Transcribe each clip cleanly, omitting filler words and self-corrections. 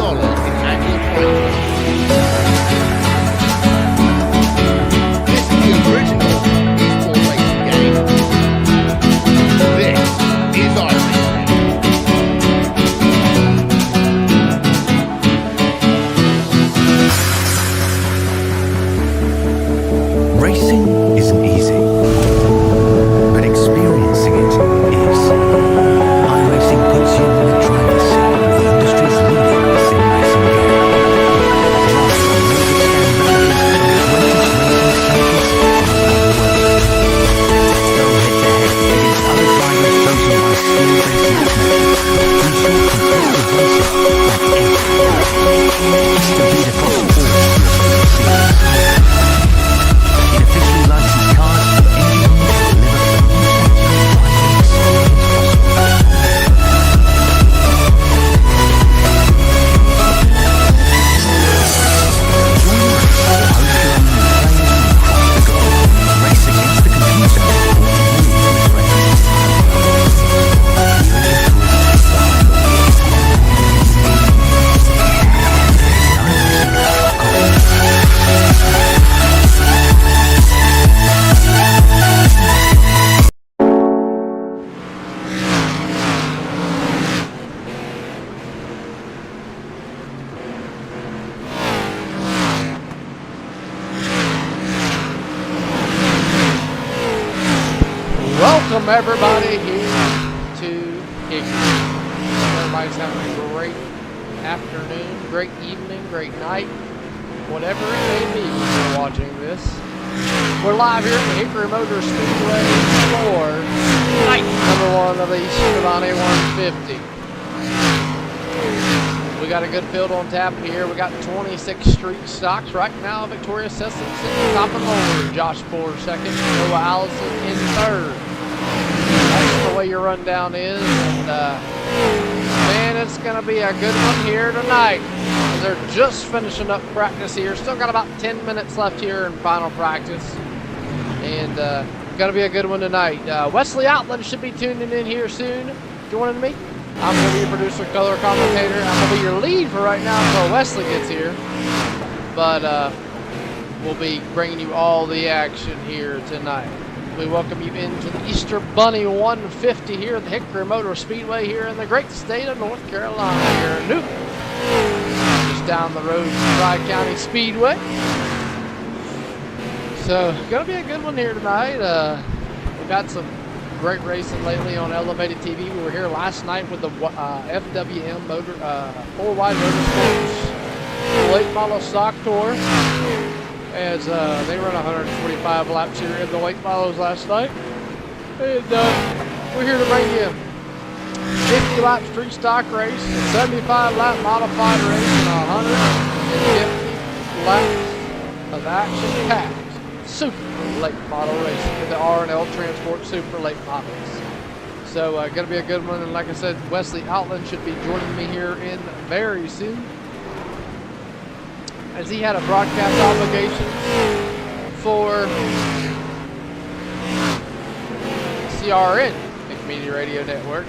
in annual prizes. This is the original esports racing game. This is iRacing. Racing isn't easy, but experiencing it is. iRacing puts you in the driver's seat of the industry's leading sim racing game. Drive on the greatest and most experienced champions around the world. Go head-to-head against other drivers chosen by skill-based matchmakers to ensure competitive racing at every level. Compete across all of your favorite series. It officially licensed cars and engineered to deliver the most driving experience possible. Join us or host your own with players from across the globe. Race against the computer or win with friends. Here is the twist behind the wheel. Welcome everybody here to Hickory. Everybody's having a great afternoon, great evening, great night, whatever it may be when you're watching this. We're live here at the Hickory Motor Speedway for night number 1 of the Speedway 150. We got a good field on tap here. We got 26 street stocks right now. Victoria Sessom sitting top of the order. Josh Ford second. Noah Allison in third. That's the way your rundown is. And man, it's going to be a good one here tonight. They're just finishing up practice here. Still got about 10 minutes left here in final practice. And going to be a good one tonight. Wesley Outland should be tuning in here soon. Joining me. I'm going to be your producer, color commentator. I'm going to be your lead for right now until Wesley gets here. But we'll be bringing you all the action here tonight. We welcome you into the Easter Bunny 150 here at the Hickory Motor Speedway here in the great state of North Carolina here in Newton. Just down the road from Tri-County Speedway. So, going to be a good one here tonight. We've got some great racing lately on Elevated TV. We were here last night with the FWM Motor 4-wide Motorsports late model stock tour, as they run 145 laps here in the late models last night. And we're here to bring you 50 lap street stock race, a 75 lap modified race, and 150 laps of action packed super late model racing with the R&L Transport Super Late Models. So going to be a good one, and like I said, Wesley Outland should be joining me here in very soon, as he had a broadcast obligation for CRN, the Community Radio Network.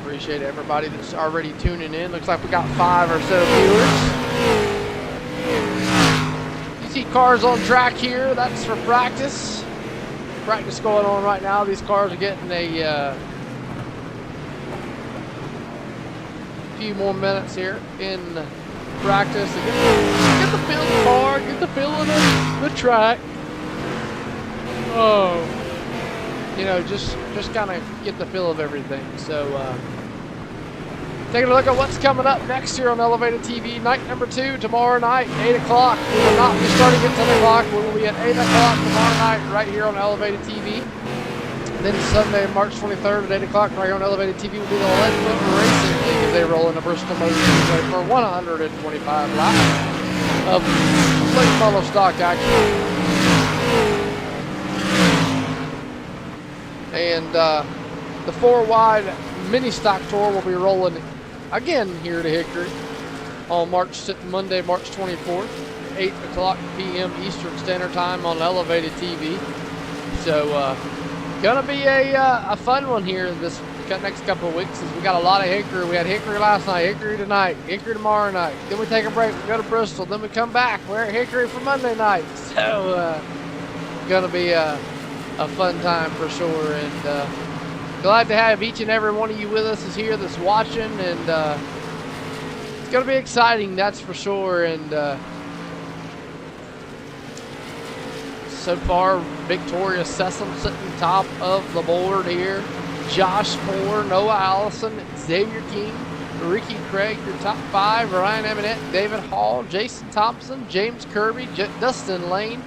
Appreciate everybody that's already tuning in. Looks like we got 5 or so viewers. You see cars on track here. That's for practice. Practice going on right now. These cars are getting a few more minutes here in practice to get the feel of the car, get the feel of the track. Oh, you know, just kind of get the feel of everything. So taking a look at what's coming up next here on Elevated TV. Night number 2 tomorrow night, 8 o'clock. We will not be starting at 10 o'clock. We will be at 8 o'clock tomorrow night right here on Elevated TV. Then Sunday, March 23rd at 8 o'clock right here on Elevated TV will be the Leadfoot Racing League as they roll into Bristol Motor Speedway for 125 laps of late model stock action. And the 4-wide mini stock tour will be rolling again here to Hickory on Monday, March 24th, 8 o'clock p.m. Eastern Standard Time on Elevated TV. So, gonna be a fun one here this next couple of weeks is we got a lot of Hickory. We had Hickory last night, Hickory tonight, Hickory tomorrow night. Then we take a break, we go to Bristol, then we come back. We're at Hickory for Monday night. So, gonna be a fun time for sure. And glad to have each and every one of you with us is here that's watching. And it's gonna be exciting, that's for sure. And so far, Victoria Sessom sitting top of the board here. Josh Moore, Noah Allison, Xavier King, Ricky Craig, your top 5. Ryan Eminette, David Hall, Jason Thompson, James Kirby, Dustin Lane,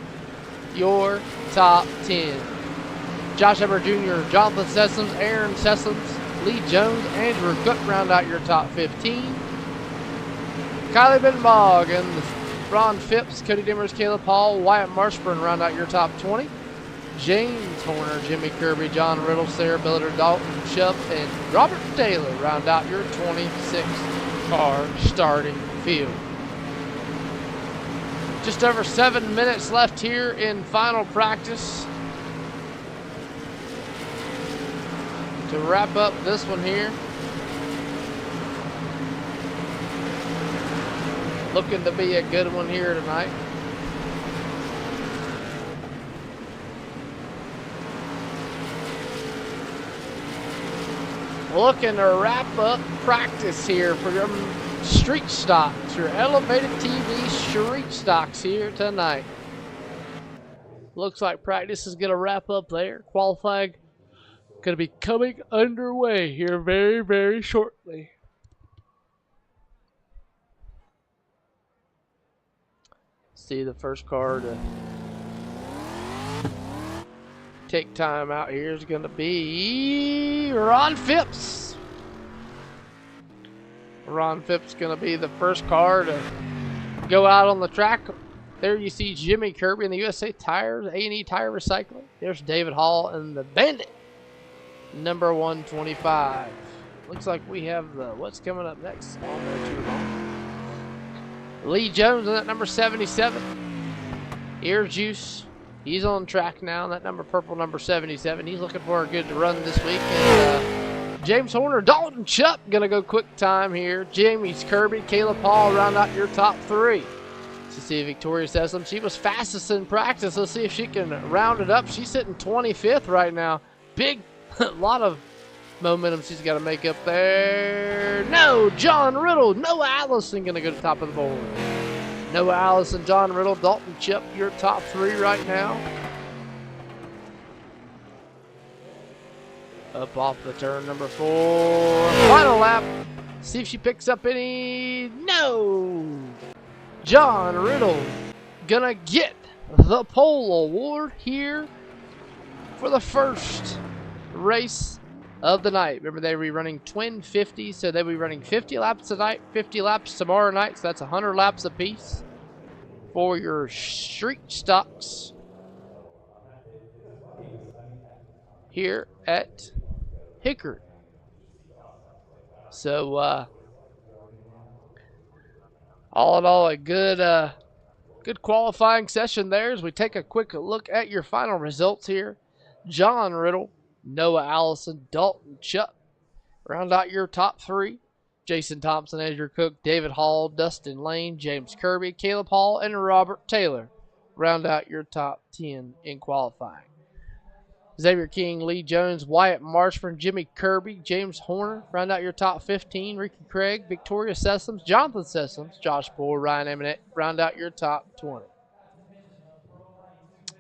your top 10. Josh Eber Jr., Jonathan Sessoms, Aaron Sessoms, Lee Jones, Andrew Cook round out your top 15. Kylie Bittenbog and Ron Phipps, Cody Dimmers, Caleb Hall, Wyatt Marshburn round out your top 20. James Horner, Jimmy Kirby, John Riddle, Sarah Billiter, Dalton Shupp, and Robert Taylor round out your 26-car starting field. Just over 7 minutes left here in final practice to wrap up this one here. Looking to be a good one here tonight. Looking to wrap up practice here for your street stocks, your elevated TV street stocks here tonight. Looks like practice is going to wrap up there. Qualifying going to be coming underway here very, very shortly. See the first car to take time out here is going to be Ron Phipps. Ron Phipps going to be the first car to go out on the track. There you see Jimmy Kirby in the USA Tires, A&E Tire Recycling. There's David Hall and the Bandit, number 125. Looks like we have the what's coming up next. Oh, no, too long. Lee Jones on that number 77. Ear Juice. He's on track now. That number purple, number 77. He's looking for a good run this week. And James Horner, Dalton Shupp gonna go quick time here. Jamie's Kirby, Caleb Hall round out your top 3. To see Victoria Sessom. She was fastest in practice. Let's see if she can round it up. She's sitting 25th right now. Big, lot of momentum she's got to make up there. No, John Riddle, Noah Allison going to go to the top of the board. Noah Allison, John Riddle, Dalton Shupp, your top 3 right now. Up off the turn, number 4. Final lap. See if she picks up any. No. John Riddle going to get the pole award here for the first race of the night. Remember, they will be running twin 50s, so they'll be running 50 laps tonight, 50 laps tomorrow night, so that's 100 laps apiece for your street stocks here at Hickory. So, all in all, a good qualifying session there as we take a quick look at your final results here. John Riddle, Noah Allison, Dalton Shupp round out your top 3. Jason Thompson, Andrew Cook, David Hall, Dustin Lane, James Kirby, Caleb Hall, and Robert Taylor round out your top 10 in qualifying. Xavier King, Lee Jones, Wyatt Marshburn, Jimmy Kirby, James Horner round out your top 15. Ricky Craig, Victoria Sessoms, Jonathan Sessoms, Josh Poole, Ryan Eminette round out your top 20.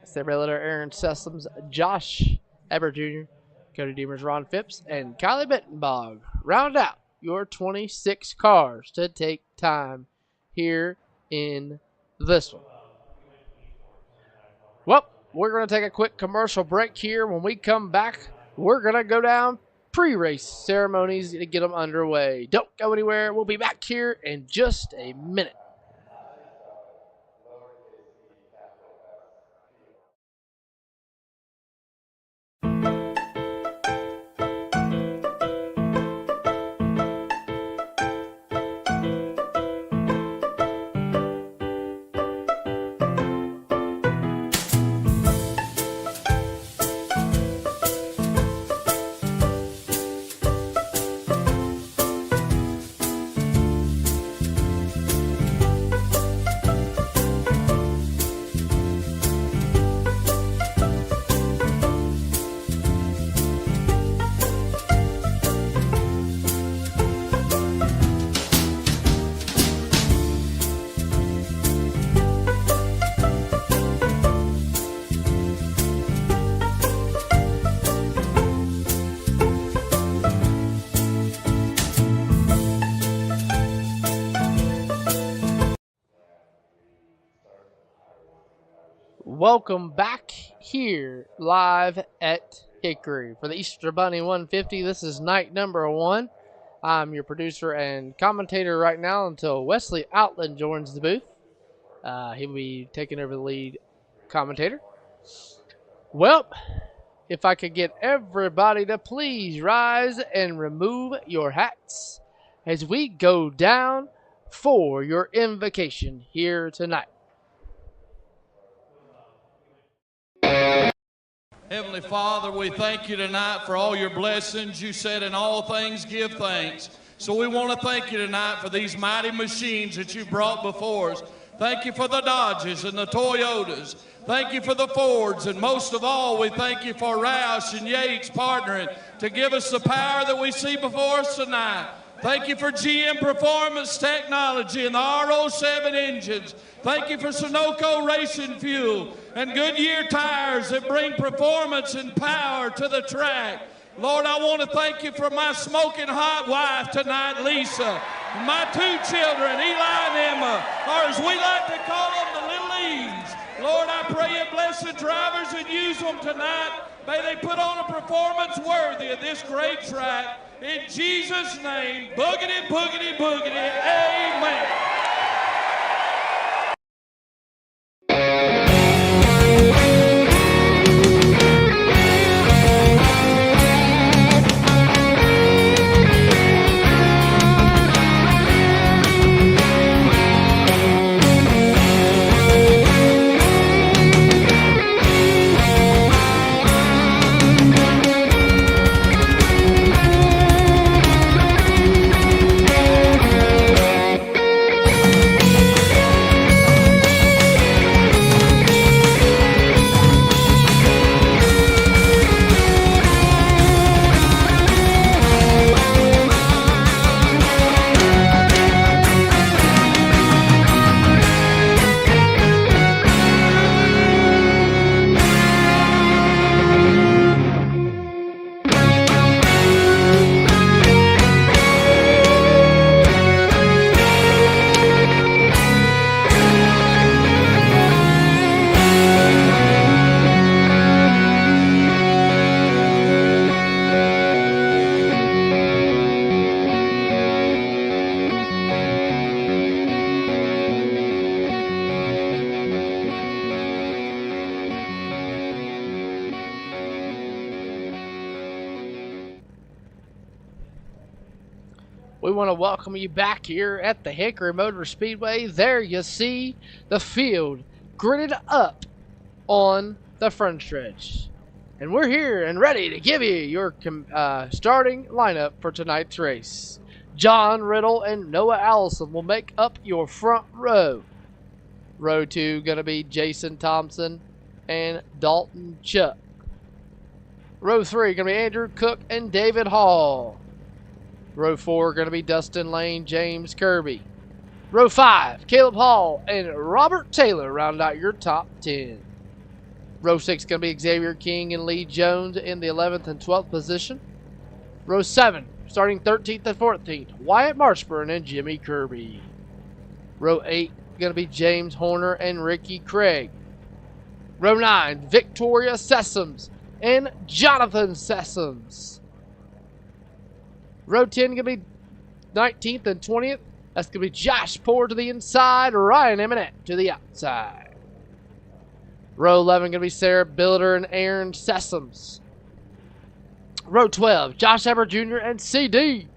Sarah Billiter, Aaron Sessoms, Josh Eber Jr., Cody Dimmers, Ron Phipps, and Kylie Bittenbog round out your 26 cars to take time here in this one. Well, we're going to take a quick commercial break here. When we come back, we're going to go down pre-race ceremonies to get them underway. Don't go anywhere. We'll be back here in just a minute. welcome back here live at Hickory for the Easter Bunny 150. This is night number 1. I'm your producer and commentator right now until Wesley Outland joins the booth. He'll be taking over the lead commentator. Well, if I could get everybody to please rise and remove your hats as we go down for your invocation here tonight. Heavenly Father, we thank you tonight for all your blessings. You said in all things give thanks. So we want to thank you tonight for these mighty machines that you brought before us. Thank you for the Dodges and the Toyotas. Thank you for the Fords. And most of all, we thank you for Roush and Yates partnering to give us the power that we see before us tonight. Thank you for GM Performance Technology and the R07 engines. Thank you for Sunoco Racing Fuel and Goodyear tires that bring performance and power to the track. Lord, I want to thank you for my smoking hot wife tonight, Lisa, and my 2 children, Eli and Emma, or as we like to call them, the Little E's. Lord, I pray you bless the drivers and use them tonight. May they put on a performance worthy of this great track. In Jesus' name, boogity, boogity, boogity, amen. We want to welcome you back here at the Hickory Motor Speedway. There you see the field gridded up on the front stretch. And we're here and ready to give you your starting lineup for tonight's race. John Riddle and Noah Allison will make up your front row. Row 2 going to be Jason Thompson and Dalton Chuck. Row 3 going to be Andrew Cook and David Hall. Row 4 going to be Dustin Lane, James Kirby. Row 5, Caleb Hall and Robert Taylor round out your top 10. Row 6 going to be Xavier King and Lee Jones in the 11th and 12th position. Row 7, starting 13th and 14th, Wyatt Marshburn and Jimmy Kirby. Row 8 going to be James Horner and Ricky Craig. Row 9, Victoria Sessoms and Jonathan Sessoms. Row 10 going to be 19th and 20th. That's going to be Josh Poor to the inside, Ryan Eminette to the outside. Row 11 going to be Sarah Builder and Aaron Sessoms. Row 12, Josh Ever Jr. and CD.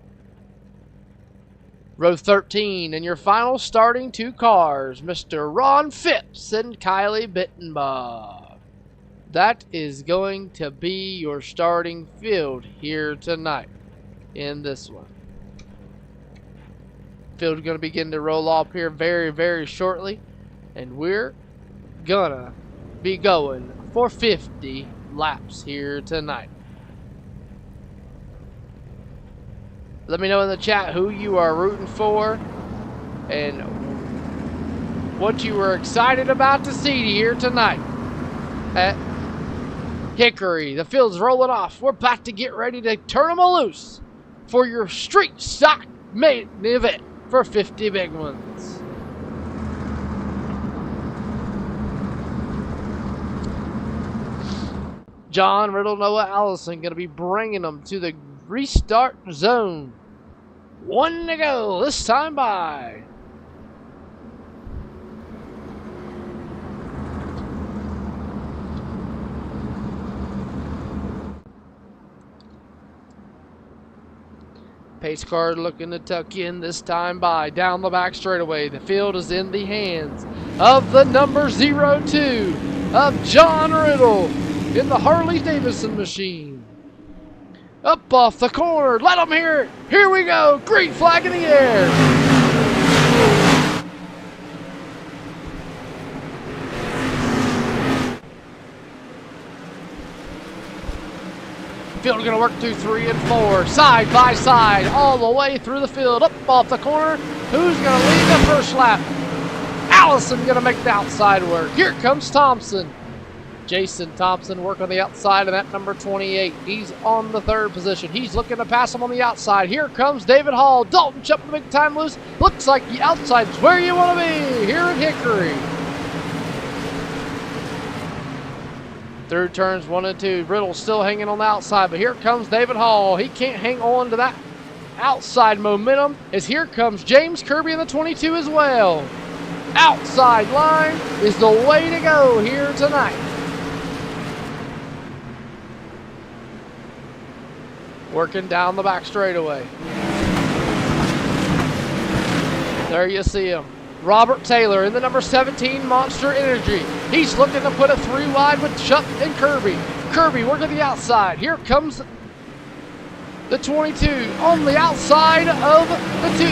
Row 13, and your final starting 2 cars, Mr. Ron Phipps and Kylie Bittenbaugh. That is going to be your starting field here tonight in this one. Field is going to begin to roll off here very, very shortly, and we're gonna be going for 50 laps here tonight. Let me know in the chat who you are rooting for and what you were excited about to see here tonight at Hickory. The field's rolling off. We're about to get ready to turn them loose for your street stock maiden event for 50 big ones. John Riddle, Noah Allison going to be bringing them to the restart zone. 1 to go this time by. Pace car looking to tuck in this time by. Down the back straightaway. The field is in the hands of the number 02 of John Riddle in the Harley-Davidson machine. Up off the corner. Let them hear it. Here we go. Green flag in the air. Field going to work through 3 and 4, side by side, all the way through the field, up off the corner. Who's going to lead the first lap? Allison going to make the outside work. Here comes Thompson. Jason Thompson working on the outside of that number 28. He's on the 3rd position. He's looking to pass him on the outside. Here comes David Hall. Dalton jumping the big time loose. Looks like the outside is where you want to be here in Hickory. Through turns 1 and 2. Riddle still hanging on the outside, but here comes David Hall. He can't hang on to that outside momentum, as here comes James Kirby in the 22 as well. Outside line is the way to go here tonight. Working down the back straightaway. There you see him. Robert Taylor in the number 17 Monster Energy. He's looking to put a 3 wide with Chuck and Kirby. Kirby working the outside. Here comes the 22 on the outside of the 2.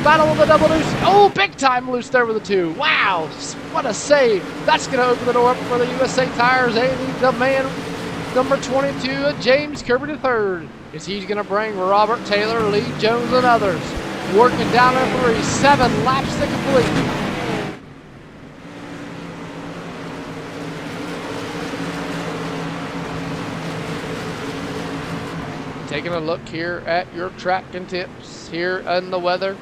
Battle of the double loose. Oh, big time loose there with the 2. Wow, what a save. That's going to open the door up for the USA Tires and the man number 22, James Kirby III, as he's going to bring Robert Taylor, Lee Jones, and others. Working down at 3, 7 laps to complete. Taking a look here at your track and tips here in the weather.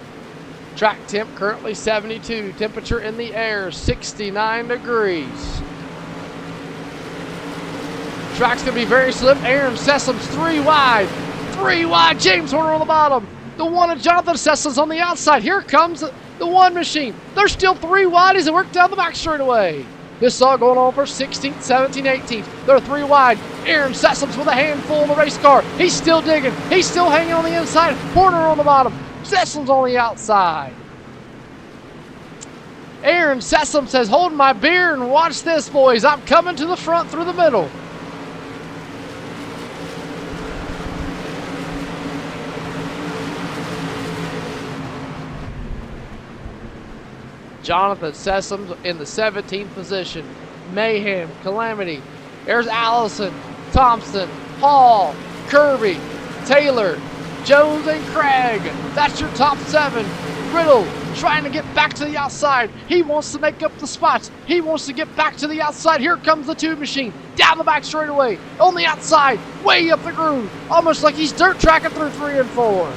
Track temp currently 72. Temperature in the air 69 degrees. Track's going to be very slip. Aaron Sessom's 3 wide. 3 wide. James Horner on the bottom. The 1 of Jonathan Sessom's on the outside. Here comes the 1 machine. They're still 3 wide as they work down the back straightaway. This is all going on for 16th, 17th, 18th. They're 3 wide. Aaron Sessom's with a handful in the race car. He's still digging. He's still hanging on the inside. Horner on the bottom. Sessom's on the outside. Aaron Sessom says, hold my beer and watch this, boys. I'm coming to the front through the middle. Jonathan Sessom's in the 17th position. Mayhem, Calamity. There's Allison, Thompson, Hall, Kirby, Taylor, Jones, and Craig. That's your top 7. Riddle trying to get back to the outside. He wants to make up the spots. He wants to get back to the outside. Here comes the 2 machine. Down the back straightaway. On the outside. Way up the groove. Almost like he's dirt tracking through 3 and 4.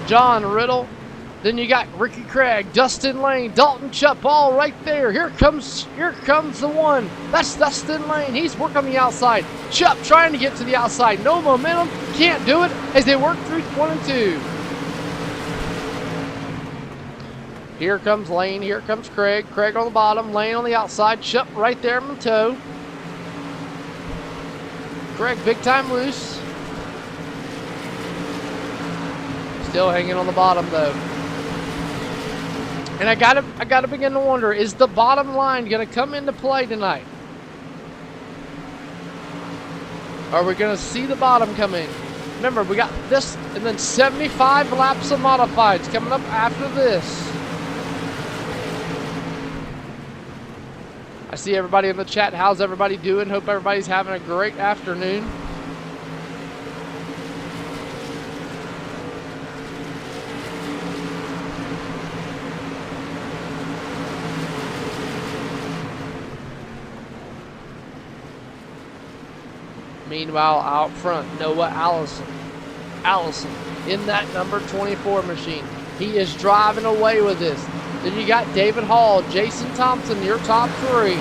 John Riddle. Then you got Ricky Craig, Dustin Lane, Dalton Chupp, all right there. Here comes the 1. That's Dustin Lane. He's working on the outside. Chupp trying to get to the outside. No momentum. Can't do it as they work through 1 and 2. Here comes Lane. Here comes Craig. Craig on the bottom. Lane on the outside. Chupp right there on the toe. Craig big time loose. Still hanging on the bottom though. And I gotta begin to wonder, is the bottom line gonna come into play tonight? Are we gonna see the bottom come in? Remember, we got this and then 75 laps of modifieds coming up after this. I see everybody in the chat. How's everybody doing? Hope everybody's having a great afternoon. Meanwhile, out front, Noah Allison. Allison in that number 24 machine. He is driving away with this. Then you got David Hall, Jason Thompson, your top 3.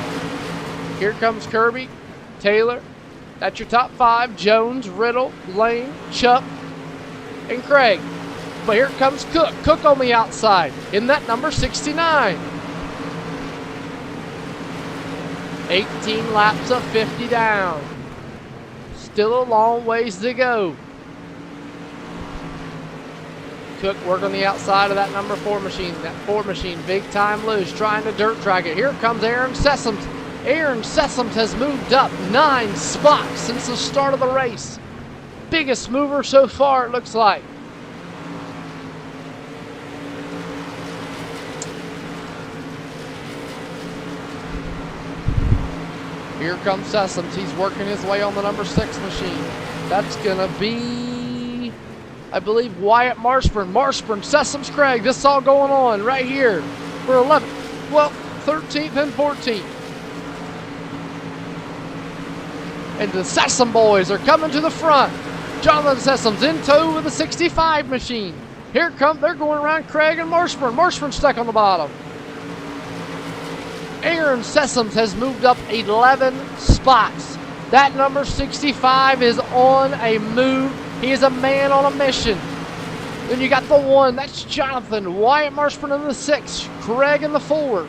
Here comes Kirby, Taylor. That's your top 5. Jones, Riddle, Lane, Chuck, and Craig. But here comes Cook. Cook on the outside in that number 69. 18 laps of 50 down. Still a long ways to go. Cook work on the outside of that number 4 machine. That 4 machine, big time loose, trying to dirt drag it. Here comes Aaron Sessoms. Aaron Sessoms has moved up 9 spots since the start of the race. Biggest mover so far, it looks like. Here comes Sessoms. He's working his way on the number 6 machine. That's going to be, I believe, Wyatt Marshburn. Marshburn, Sessoms, Craig. This is all going on right here for 11th, well, 13th and 14th. And the Sessom boys are coming to the front. Jonathan Sessoms in tow with the 65 machine. Here come, they're going around Craig and Marshburn. Marshburn stuck on the bottom. Aaron Sessoms has moved up 11 spots. That number 65 is on a move. He is a man on a mission. Then you got the 1, that's Jonathan. Wyatt Marshburn in the 6, Craig in the 4.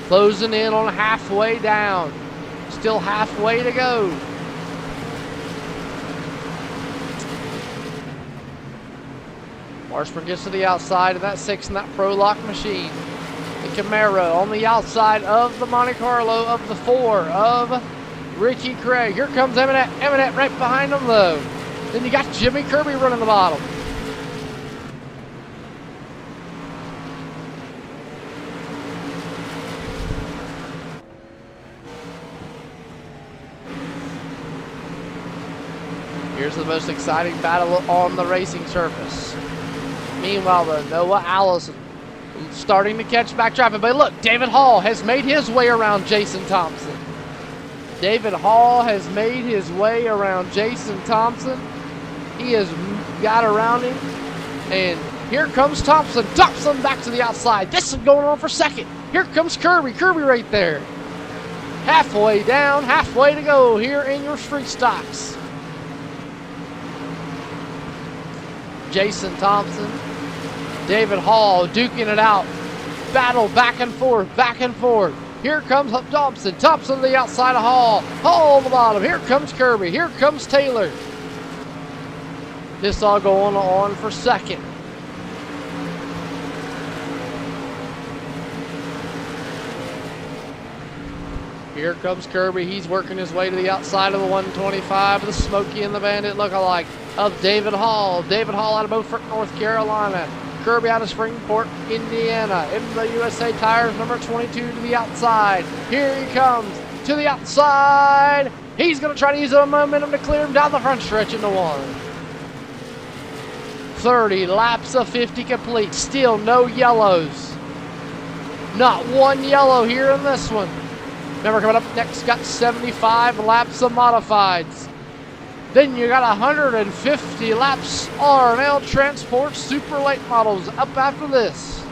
Closing in on halfway down. Still halfway to go. Marshburn gets to the outside of that 6 in that Pro-Lock machine. The Camaro on the outside of the Monte Carlo of the 4 of Ricky Craig. Here comes Eminette. Eminette right behind him though. Then you got Jimmy Kirby running the bottom. Here's the most exciting battle on the racing surface. Meanwhile, the Noah Allison starting to catch back traffic. But look, David Hall has made his way around Jason Thompson. David Hall has made his way around Jason Thompson. He has got around him. And here comes Thompson. Thompson back to the outside. This is going on for second. Here comes Kirby. Kirby right there. Halfway down, halfway to go here in your street stocks. Jason Thompson, David Hall duking it out. Battle back and forth, back and forth. Here comes Thompson. Thompson to the outside of Hall. Hall on the bottom. Here comes Kirby. Here comes Taylor. This all going on for second. Here comes Kirby. He's working his way to the outside of the 125. The Smokey and the Bandit look-alike of David Hall. David Hall out of Beaufort, North Carolina. Kirby out of Springport, Indiana. In the USA Tires, number 22 to the outside. Here he comes to the outside. He's going to try to use the momentum to clear him down the front stretch into 1. 30 laps of 50 complete. Still no yellows. Not one yellow here in this one. Remember, coming up next, got 75 laps of modifieds. Then you got 150 laps R&L Transport Super Late models up after this.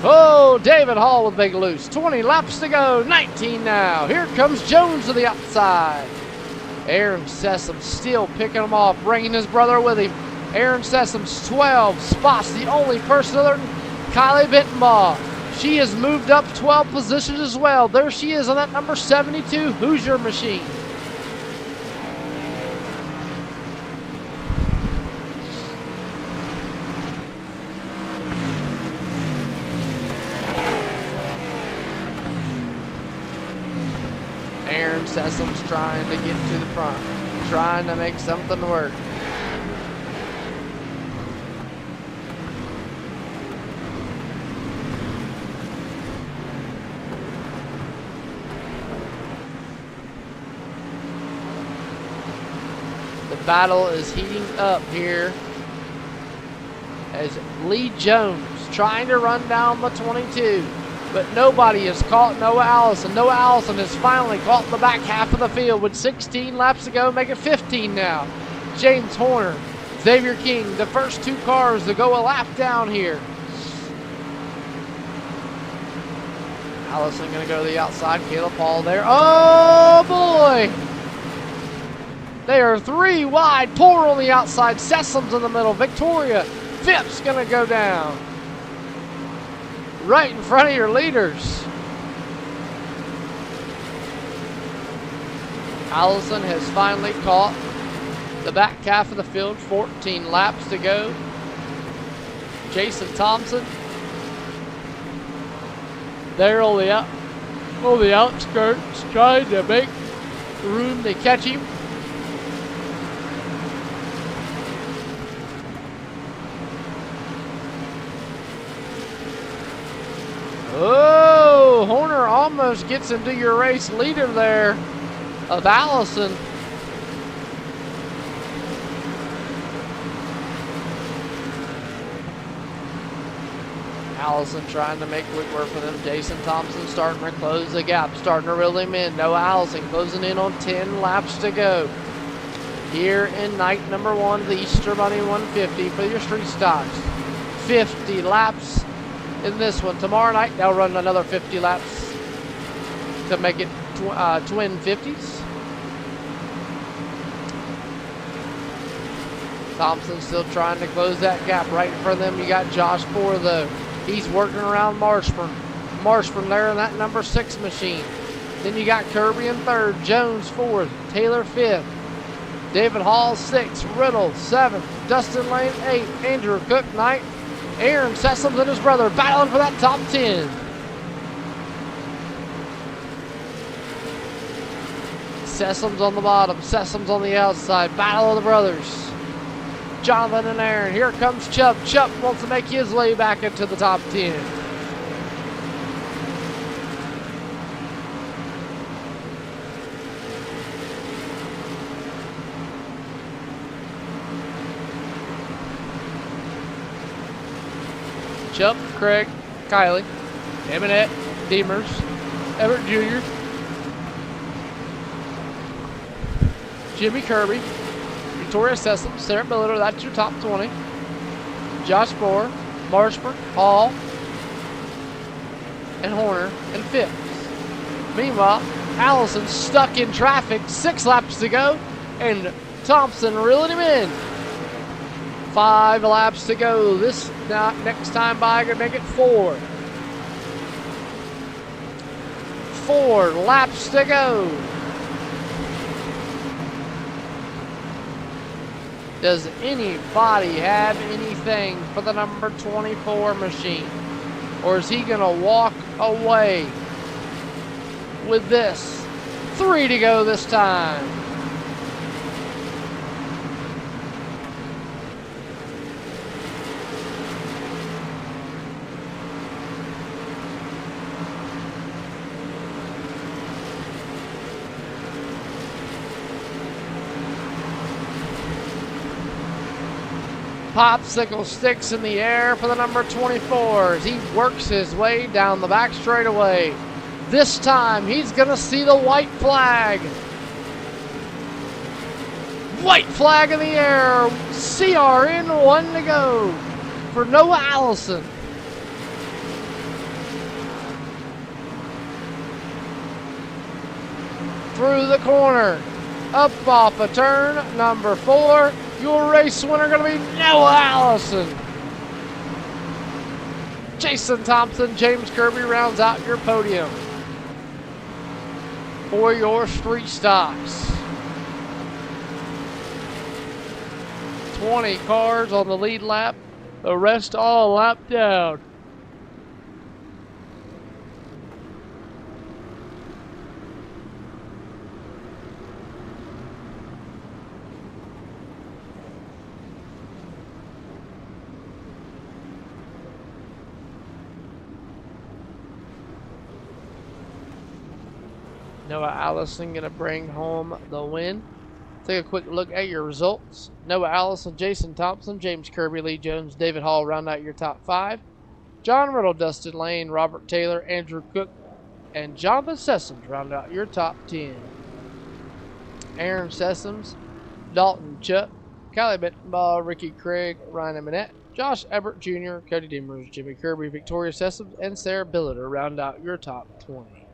Oh, David Hall with big loose. 20 laps to go, 19 now. Here comes Jones to the outside. Aaron Sessom still picking him off, bringing his brother with him. Aaron Sessom's 12 spots, the only person other than Kylie Bentonbaugh. She has moved up 12 positions as well. There she is on that number 72 Hoosier machine. Aaron Sessom's trying to get to the front, trying to make something work. Battle is heating up here as Lee Jones trying to run down the 22. but nobody has caught Noah Allison. Noah Allison has finally caught the back half of the field with 16 laps to go, make it 15 now. James Horner, Xavier King, the first two cars to go a lap down here. Allison going to go to the outside. Caleb Paul there. Oh, boy. They are three wide. Poor on the outside. Sessum's in the middle. Victoria Phipps going to go down. Right in front of your leaders. Allison has finally caught the back half of the field. 14 laps to go. Jason Thompson there on the outskirts, trying to make room to catch him. Oh, Horner almost gets into your race leader there of Allison. Allison trying to make quick work for them. Jason Thompson starting to close the gap, starting to reel him in. Noah Allison closing in on 10 laps to go. Here in night number one of the Easter Bunny 150 for your street stocks. 50 laps in this one. Tomorrow night they'll run another 50 laps to make it twin 50s. Thompson still trying to close that gap. Right in front of them you got Josh Poor though. He's working around Marshburn. Marshburn there in that number 6 machine. Then you got Kirby in third, Jones fourth, Taylor fifth, David Hall 6th, Riddle 7th, Dustin Lane 8th, Andrew Cook 9th, Aaron Sessoms and his brother battling for that top 10. Sessoms on the bottom, Sessoms on the outside, battle of the brothers. Jonathan and Aaron. Here comes Chubb. Chubb wants to make his way back into the top 10. Chubb, Craig, Kylie, Eminette, Demers, Everett Jr., Jimmy Kirby, Victoria Sessom, Sarah Miller, that's your top 20. Josh Bohr, Marshburn, Hall, and Horner, and Phipps. Meanwhile, Allison stuck in traffic, 6 laps to go, and Thompson reeling him in. 5 laps to go. This next time by, gonna make it 4. 4 laps to go. Does anybody have anything for the number 24 machine? Or is he going to walk away with this? 3 to go this time. Popsicle sticks in the air for the number 24 as he works his way down the back straightaway. This time he's going to see the white flag. White flag in the air. CRN 1 to go for Noah Allison. Through the corner, up off a turn, number 4. Your race winner going to be Noah Allison. Jason Thompson, James Kirby rounds out your podium for your street stocks. 20 cars on the lead lap, the rest all lapped down. Noah Allison going to bring home the win. Take a quick look at your results. Noah Allison, Jason Thompson, James Kirby, Lee Jones, David Hall round out your top 5. John Riddle, Dustin Lane, Robert Taylor, Andrew Cook, and Jonathan Sessoms round out your top 10. Aaron Sessoms, Dalton Chuck, Kylie Bentonbaugh, Ricky Craig, Ryan Eminette, Josh Ebert Jr., Cody Demers, Jimmy Kirby, Victoria Sessoms, and Sarah Billiter round out your top 20.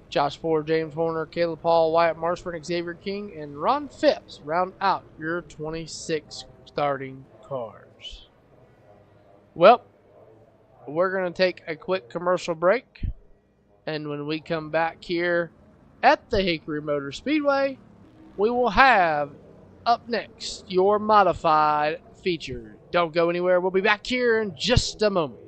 Josh Ford, James Horner, Caleb Paul, Wyatt Marshburn, Xavier King, and Ron Phipps round out your 26 starting cars. Well, we're going to take a quick commercial break. And when we come back here at the Hickory Motor Speedway, we will have up next your modified feature. Don't go anywhere. We'll be back here in just a moment.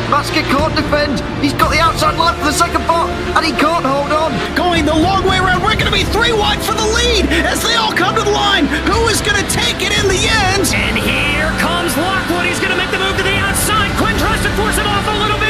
Basket can't defend. He's got the outside line for the second part, and he can't hold on. Going the long way around. We're going to be 3 wide for the lead as they all come to the line. Who is going to take it in the end? And here comes Lockwood. He's going to make the move to the outside. Quinn tries to force him off a little bit.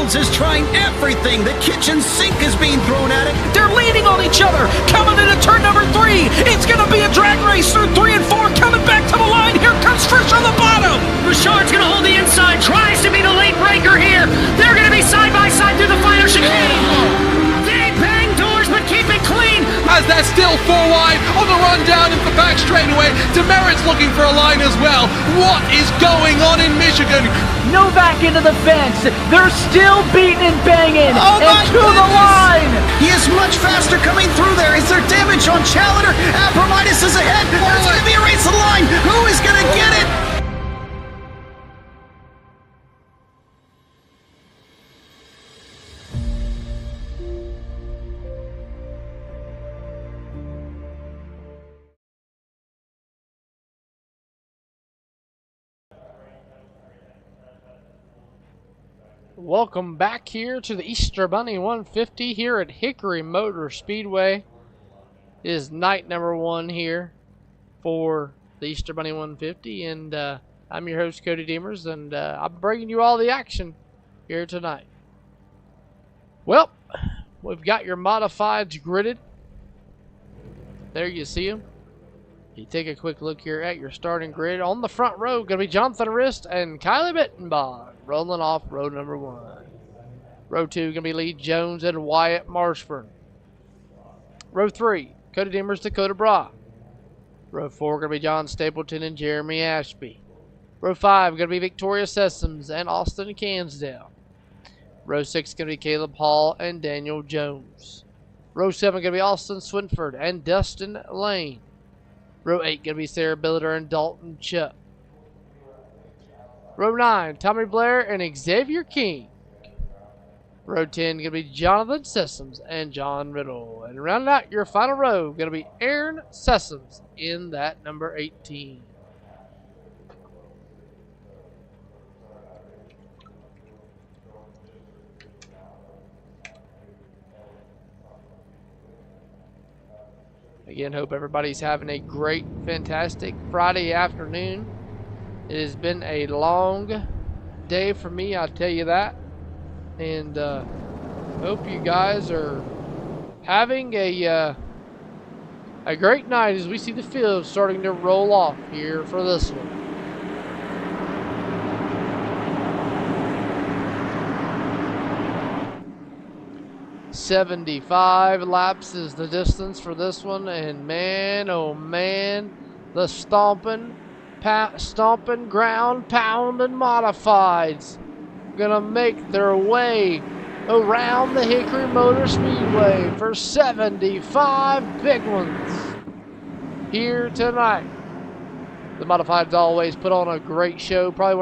Shields is trying everything. The kitchen sink is being thrown at it. They're leaning on each other. Coming into turn number 3. It's going to be a drag race through 3 and 4. Coming back to the line. Here comes Trish on the bottom. Richard's going to hold the inside. Tries to be the late breaker here. They're going to be side by side through the final chicane. They bang doors, but keep it clean. As they're still 4 wide on the run down into the back straightaway. Demerit's looking for a line as well. What is going on in Michigan? Novak into the fence. They're still beating and banging. Oh and my to the goodness. line. He is much faster coming through there. Is there damage on Challenger? Abramitis is ahead. There's going to be a race to the line. Who is going to get it? Welcome back here to the Easter Bunny 150 here at Hickory Motor Speedway. It is night number 1 here for the Easter Bunny 150, and I'm your host, Cody Demers, and I'm bringing you all the action here tonight. Well, we've got your modifieds gridded. There you see them. You take a quick look here at your starting grid. On the front row, going to be Jonathan Rist and Kylie Bittenbach rolling off row number 1. Row 2, going to be Lee Jones and Wyatt Marshburn. Row 3, Cody Demers, Dakota Bra. Row 4, going to be John Stapleton and Jeremy Ashby. Row 5, going to be Victoria Sessoms and Austin Cansdale. Row 6, going to be Caleb Hall and Daniel Jones. Row 7, going to be Austin Swinford and Dustin Lane. Row 8, going to be Sarah Billiter and Dalton Chuck. Row 9, Tommy Blair and Xavier King. Row 10, going to be Jonathan Sessoms and John Riddle. And rounding out your final row, going to be Aaron Sessoms in that number 18. Again, hope everybody's having a great, fantastic Friday afternoon. It has been a long day for me, I'll tell you that. And hope you guys are having a great night as we see the field starting to roll off here for this one. "75 laps is the distance for this one, and man, oh man, the stomping ground pounding modifieds gonna make their way around the Hickory Motor Speedway for 75 big ones here tonight. The modifieds always put on a great show. Probably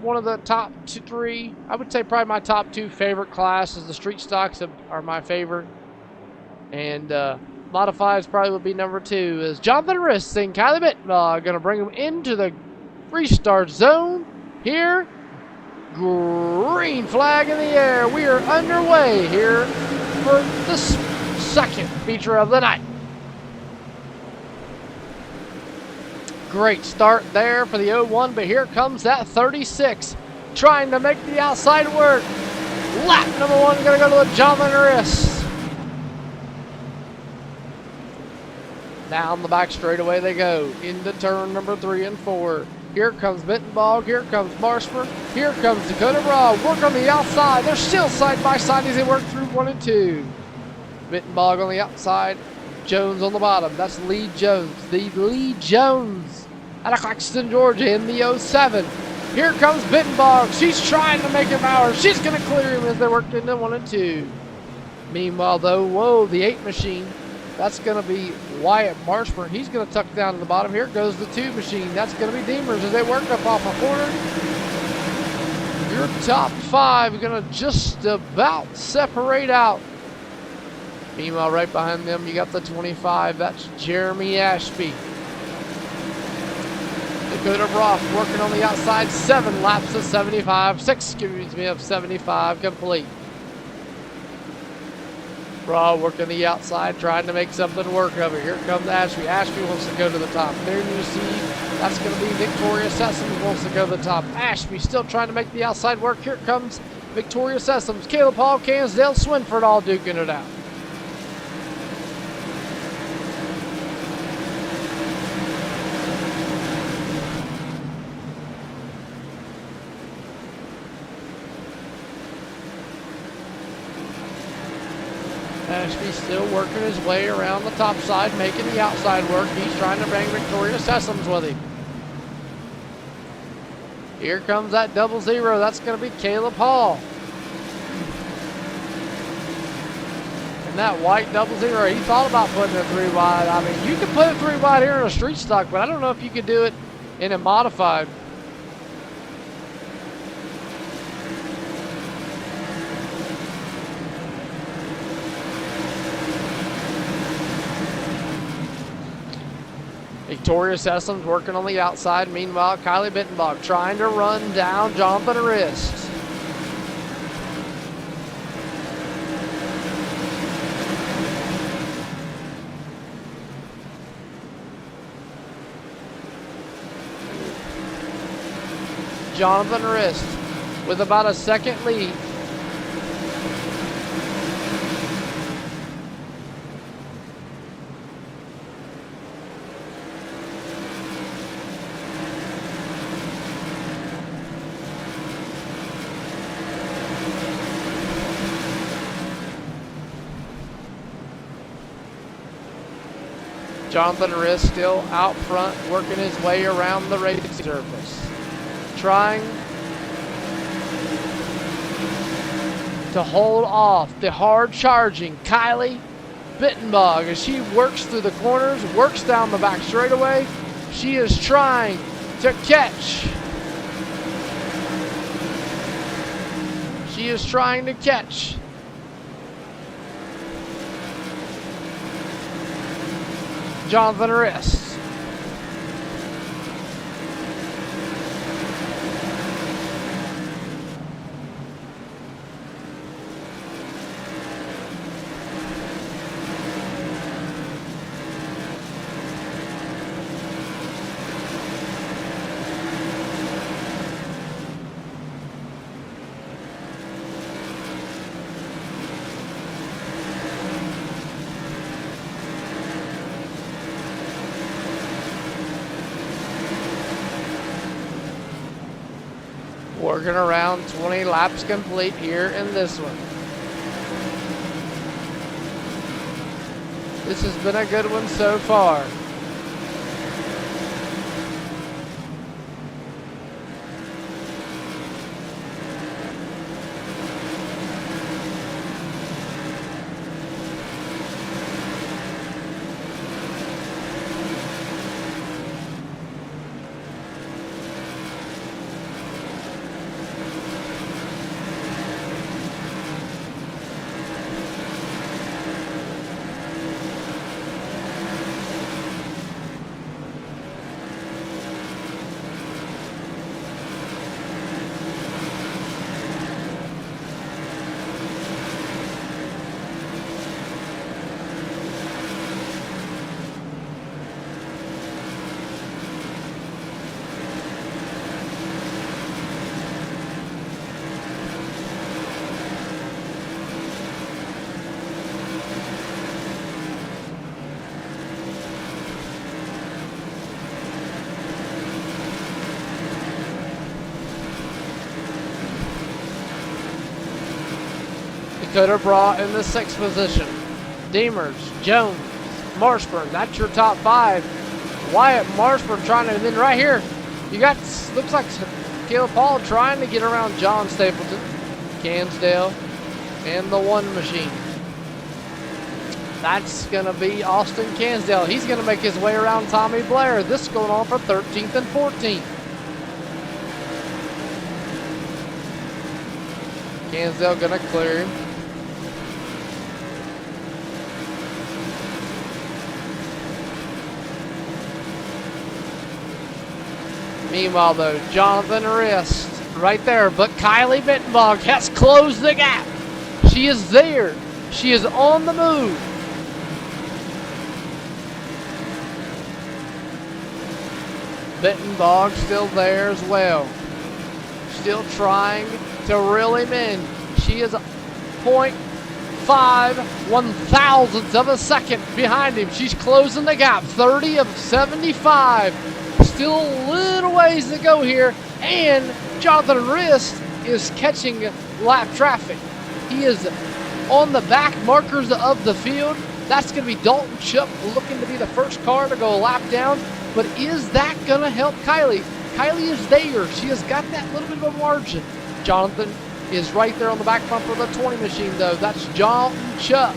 one of the top 3, I would say probably my top 2 favorite classes. The street stocks are my favorite, and modifieds probably would be number 2. As Jonathan Rist and Kylie Bittenbach going to bring them into the restart zone here. Green flag in the air. We are underway here for the second feature of the night. Great start there for the 01, but here comes that 36 trying to make the outside work. Lap number 1 going to go to the Jonathan Rist. Down the back straightaway they go into turn number 3 and 4. Here comes Bittenbach, here comes Marshford, here comes Dakota Bra. Work on the outside. They're still side by side as they work through 1 and 2. Bittenbach on the outside, Jones on the bottom. That's Lee Jones, the Lee Jones out of Claxton, Georgia in the 07. Here comes Bittenbach. She's trying to make him ours. She's going to clear him as they work into 1 and 2. Meanwhile, though, whoa, the 8 machine. That's going to be Wyatt Marshburn. He's going to tuck down to the bottom. Here goes the 2 machine. That's going to be Demers as they work up off a corner. Your top 5 are going to just about separate out. Meanwhile, right behind them, you got the 25. That's Jeremy Ashby. Dakota Brock working on the outside. 7 laps of 75. 6, excuse me, of 75 complete. Raw working the outside, trying to make something work of it. Here comes Ashby. Ashby wants to go to the top. There you see, that's going to be Victoria Sessoms wants to go to the top. Ashby still trying to make the outside work. Here comes Victoria Sessoms, Caleb Hall, Cansdale, Swinford all duking it out. Ashby still working his way around the top side, making the outside work. He's trying to bring Victoria Sessoms with him. Here comes that 00. That's going to be Caleb Hall. And that white 00, he thought about putting it 3 wide. I mean, you can put it 3 wide here in a street stock, but I don't know if you could do it in a modified. Victoria Sessoms working on the outside. Meanwhile, Kylie Bittenbach trying to run down Jonathan Wrist. Jonathan Wrist with about a second lead. Jonathan Wrist still out front, working his way around the racing surface. Trying to hold off the hard charging Kylie Bittenbach as she works through the corners, works down the back straightaway. She is trying to catch. She is trying to catch. Jonathan Wrist. Working around 20 laps complete here in this one. This has been a good one so far. Could have brought in the 6th position. Demers, Jones, Marshburn, that's your top 5. Wyatt, Marshburn trying to, and then right here, you got, looks like Caleb Paul trying to get around John Stapleton, Cansdale, and the 1 machine. That's going to be Austin Cansdale. He's going to make his way around Tommy Blair. This is going on for 13th and 14th. Cansdale going to clear him. Meanwhile, though, Jonathan Wrist right there, but Kylie Bittenbach has closed the gap. She is there. She is on the move. Bittenbach still there as well. Still trying to reel him in. She is 0.5 of a second behind him. She's closing the gap, 30 of 75. Still a little ways to go here, and Jonathan Rist is catching lap traffic. He is on the back markers of the field. That's going to be Dalton Chup looking to be the first car to go a lap down. But is that going to help Kylie? Kylie is there. She has got that little bit of a margin. Jonathan is right there on the back bumper of the 20 machine, though. That's Dalton Chup,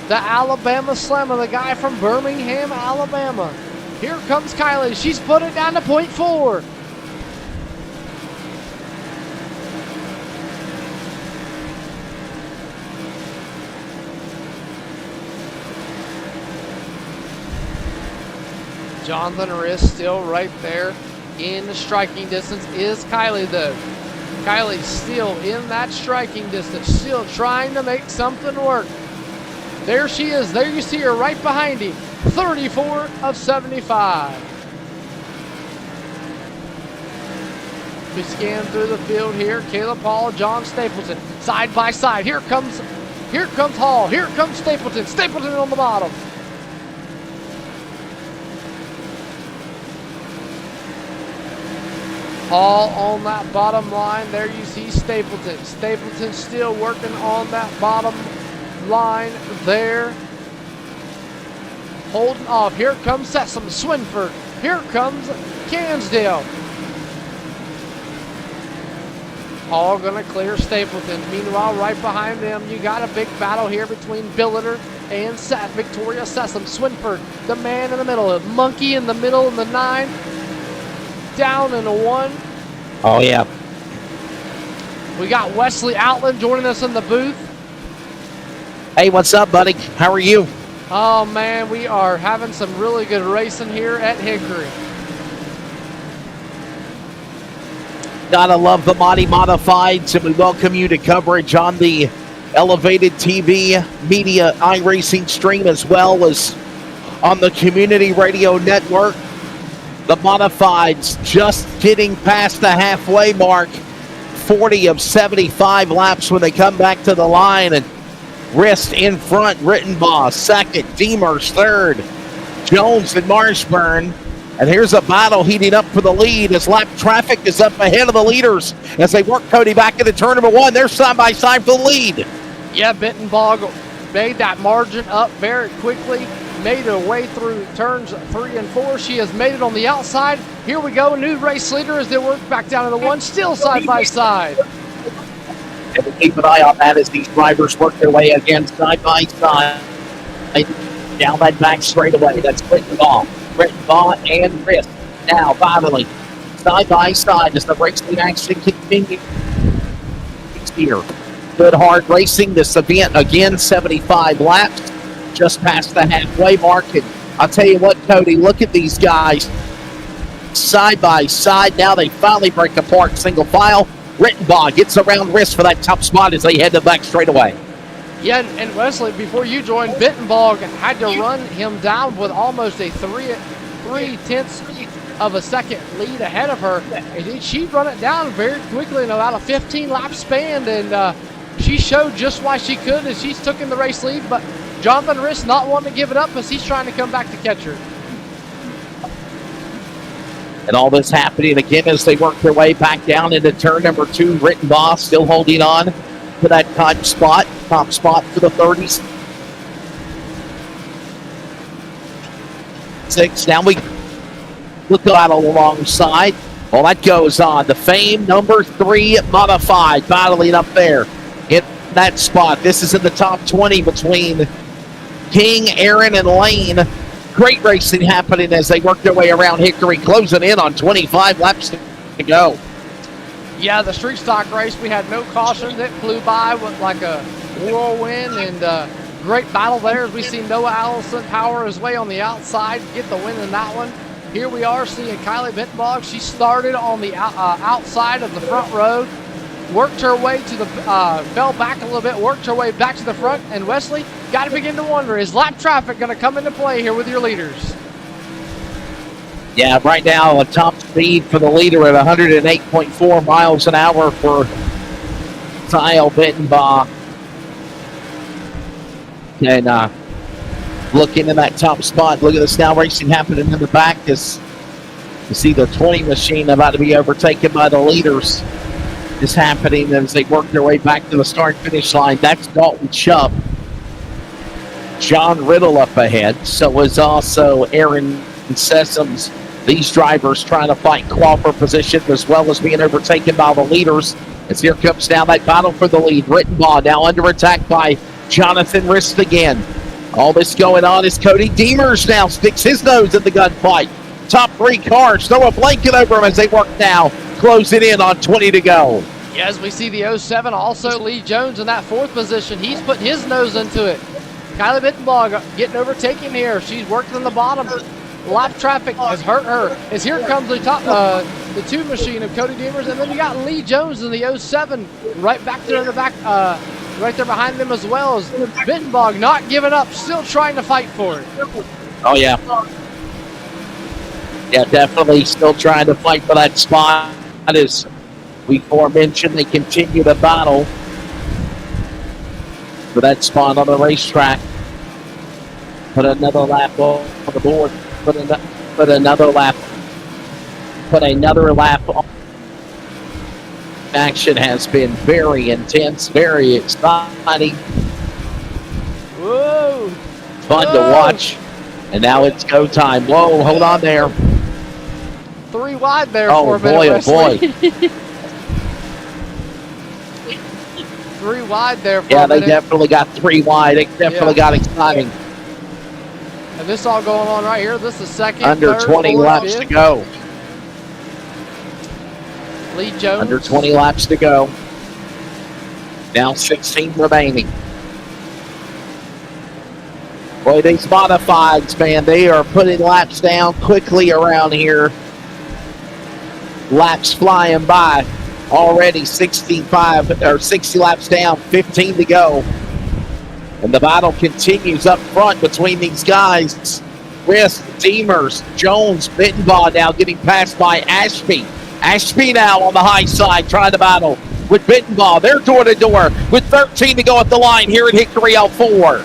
the Alabama Slammer, the guy from Birmingham, Alabama. Here comes Kylie. She's put it down to 0.4. Jonathan Rist still right there in the striking distance. Is Kylie, though. Kylie's still in that striking distance, still trying to make something work. There she is. There you see her right behind him. 34 of 75. We scan through the field here. Caleb Hall, John Stapleton, side by side. Here comes Hall. Here comes Stapleton. Stapleton on the bottom. Hall on that bottom line. There you see Stapleton. Stapleton still working on that bottom line there. Holding off. Here comes Sessom, Swinford. Here comes Cansdale. Hall gonna clear Stapleton. Meanwhile, right behind them, you got a big battle here between Billiter and Victoria Sessom. Swinford, the man in the middle. Monkey in the middle in the 9. Down in a 1. Oh, yeah. We got Wesley Outland joining us in the booth. Hey, what's up, buddy? How are you? Oh, man, we are having some really good racing here at Hickory. Gotta love the Mighty Modifieds, and we welcome you to coverage on the Elevated TV Media iRacing stream, as well as on the Community Radio Network. The Modifieds just getting past the halfway mark. 40 of 75 laps when they come back to the line. And Rist in front, Rittenbaugh second, Demers third, Jones and Marshburn. And here's a battle heating up for the lead as lap traffic is up ahead of the leaders as they work Cody back into turn number 1. They're side by side for the lead. Yeah, Bittenbog made that margin up very quickly. Made her way through turns 3 and 4. She has made it on the outside. Here we go, new race leader as they work back down to the 1, still side by side. And we'll keep an eye on that as these drivers work their way again side by side. Down that back straightaway. That's Rittenbaugh and Rist now battling side by side as the racing action continues here. Good hard racing this event again, 75 laps. Just past the halfway mark, and I'll tell you what, Cody, look at these guys side by side. Now they finally break apart single file. Rittenbaugh gets around Rist for that top spot as they head to the back straightaway. Yeah, and Wesley, before you joined, Bittenbog had to run him down with almost a 3/10 of a second lead ahead of her. And she'd run it down very quickly in about a 15-lap span, and she showed just why she could as she's took in the race lead, but Jonathan Rist not wanting to give it up as he's trying to come back to catch her. And all this happening again as they work their way back down into turn number 2. Rittenbaugh still holding on to that top spot for the 30s. 6. Now we look out alongside. Well, that goes on. The famed number 3 Modified battling up there in that spot. This is in the top 20 between King, Aaron, and Lane. Great racing happening as they work their way around Hickory, closing in on 25 laps to go. Yeah, the street stock race, we had no cautions. It flew by with like a whirlwind, and great battle there as we see Noah Allison power his way on the outside, get the win in that one. Here we are seeing Kylie Bittenbog. She started on the outside of the front row, worked her way to the, fell back a little bit, worked her way back to the front, and Wesley, got to begin to wonder, is lap traffic going to come into play here with your leaders? Yeah, right now a top speed for the leader at 108.4 miles an hour for Kyle Bittenbaugh. And looking in that top spot, look at this now racing happening in the back. This you see the 20 machine about to be overtaken by the leaders. Is happening as they work their way back to the start finish line. That's Dalton Chubb. John Riddle up ahead. So is also Aaron Sessoms. These drivers trying to fight claw for position as well as being overtaken by the leaders. As here comes down that battle for the lead. Rittenbaugh now under attack by Jonathan Rist again. All this going on is Cody Demers now sticks his nose in the gunfight. Top three cars throw a blanket over him as they work now. Close it in on 20 to go. Yeah, as we see the 07, also Lee Jones in that fourth position. He's putting his nose into it. Kylie Bittenbaugh getting overtaken here. She's working on the bottom. Lap traffic has hurt her. As here comes the top, the 2 machine of Cody Demers, and then you got Lee Jones in the 07 right back there in the back, right there behind them as well as Bittenbaugh not giving up, still trying to fight for it. Oh yeah. Yeah, definitely still trying to fight for that spot. As we aforementioned, they continue the battle for that spot on the racetrack. Put another lap on the board. Put another lap on. Action has been very intense, very exciting. Whoa! Fun to watch. And now it's go time. Whoa, hold on there. 3 wide there for a minute. Oh boy. 3 wide there for a Yeah, minute. they definitely got 3 wide. It definitely got exciting. And this all going on right here. This is second, Under third, 20 fourth, laps fifth. to go. Lee Jones. Under 20 laps to go. Now 16 remaining. Boy, these modifieds, man, they are putting laps down quickly around here. Laps flying by. Already 65 or 60 laps down, 15 to go. And the battle continues up front between these guys. Rist, Demers, Jones, Bittenbaugh now getting passed by Ashby. Ashby now on the high side trying to battle with Bittenbaugh. They're door to door with 13 to go at the line here at Hickory L4.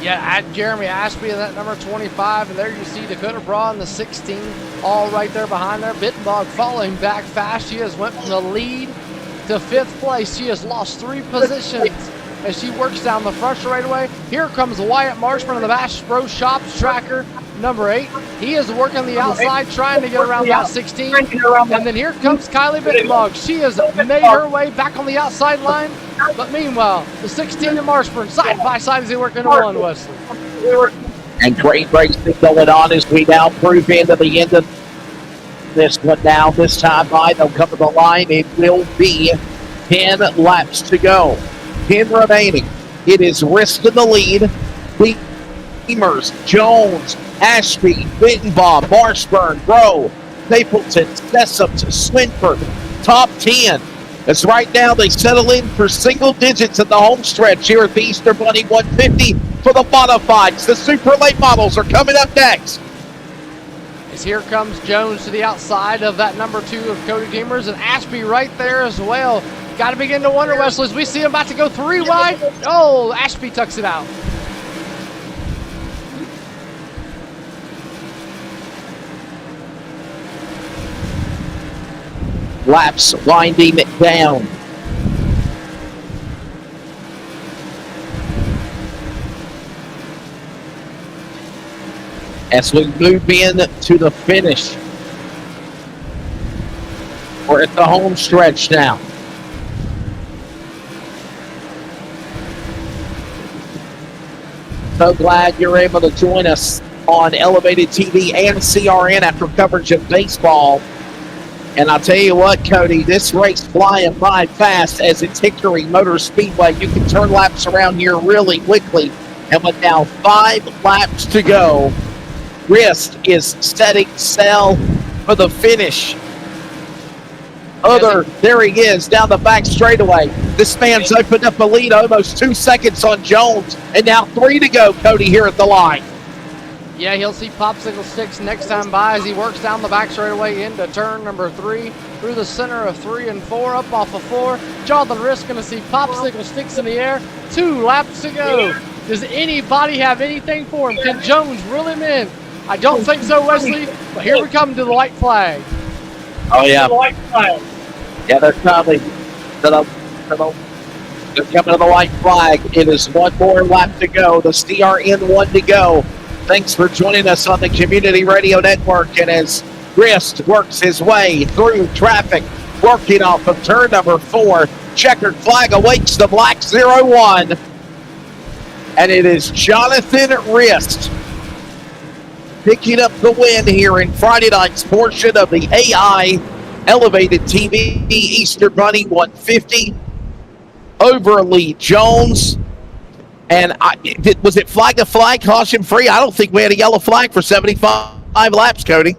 Yeah, Jeremy Ashby in that number 25, and there you see Dakota Braun in the 16, all right there behind there. Bittenbaugh falling back fast. She has went from the lead to 5th place. She has lost 3 positions as she works down the front straightaway. Here comes Wyatt Marshman in the Bass Pro Shops tracker, number 8. He is working the outside, trying to get around that 16. And then here comes Kylie Bittenbaugh. She has made her way back on the outside line. But meanwhile, the 16 and Marshburn side by side as they work into one, Wesley. And great racing going on as we now prove into the end of this one now. This time by, they'll come to the line. It will be 10 laps to go. 10 remaining. It is Rist in the lead. Demers, Jones, Ashby, Bittenbaugh, Marshburn, Rowe, Stapleton, Sessoms, Swinford, top 10. As right now they settle in for single digits at the home stretch here at the Easter Bunny 150 for the modifieds. The super late models are coming up next. As here comes Jones to the outside of that number 2 of Cody Demers, and Ashby right there as well. Got to begin to wonder, Wesley, as we see him about to go 3 wide. Oh, Ashby tucks it out. Laps winding down. As we move in to the finish. We're at the home stretch now. So glad you're able to join us on Elevated TV and CRN after coverage of baseball. And I'll tell you what, Cody, this race flying by fast as it's Hickory Motor Speedway. You can turn laps around here really quickly. And with now 5 laps to go, Rist is setting sail for the finish. There he is down the back straightaway. This man's opened up a lead almost 2 seconds on Jones. And now 3 to go, Cody, here at the line. Yeah, he'll see Popsicle Sticks next time by as he works down the back straightaway into turn number 3, through the center of 3 and 4, up off of 4. Jonathan Risk going to see Popsicle Sticks in the air. 2 laps to go. Does anybody have anything for him? Can Jones reel him in? I don't think so, Wesley, but here we come to the white flag. Oh, yeah. Yeah, they're coming. They're coming to the white flag. It is one more lap to go. The CRN1 to go. Thanks for joining us on the Community Radio Network. And as Grist works his way through traffic, working off of turn number 4, checkered flag awaits the black 01. And it is Jonathan Rist picking up the win here in Friday night's portion of the AI Elevated TV Easter Bunny 150 over Lee Jones. And was it flag to flag, caution free? I don't think we had a yellow flag for 75 laps, Cody.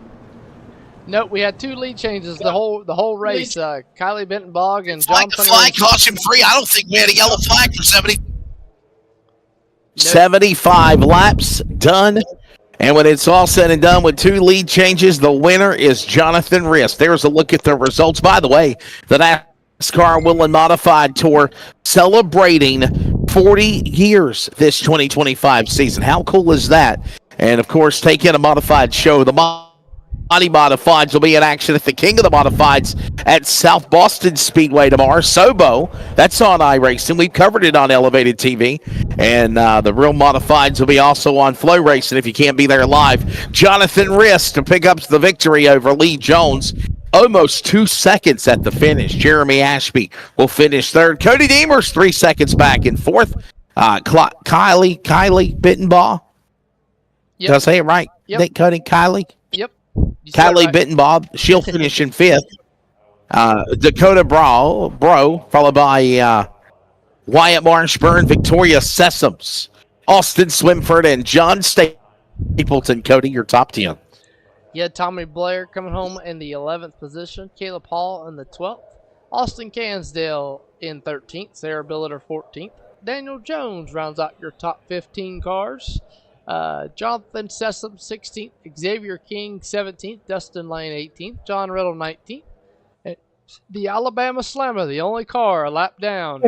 Nope, we had 2 lead changes the whole race. Kylie Benton-Bogg and Flag Jonathan. to flag, caution free. I don't think we had a yellow flag for 75 laps done. And when it's all said and done with 2 lead changes, the winner is Jonathan Rist. There's a look at the results. By the way, the NASCAR Whelen Modified Tour celebrating 40 years this 2025 season. How cool is that? And, of course, take in a modified show. The Mighty Modifieds will be in action at the King of the Modifieds at South Boston Speedway tomorrow. Sobo, that's on iRacing. We've covered it on Elevated TV. And the real Modifieds will be also on Flow Racing if you can't be there live. Jonathan Rist to pick up the victory over Lee Jones. Almost 2 seconds at the finish. Jeremy Ashby will finish third. Cody Deemers 3 seconds back in fourth. Kylie Bittenbaugh. Yep. Did I say it right? Yep. Cody, Kylie? Yep. Kylie Bittenbaugh, she'll finish in fifth. Dakota Bro, followed by Wyatt Marshburn, Victoria Sessoms, Austin Swimford, and John Stapleton. Cody, your top 10. You had Tommy Blair coming home in the 11th position, Caleb Hall in the 12th, Austin Cansdale in 13th, Sarah Billiter 14th, Daniel Jones rounds out your top 15 cars, Jonathan Sessom 16th, Xavier King 17th, Dustin Lane 18th, John Riddle 19th, and the Alabama Slammer, the only car a lap down,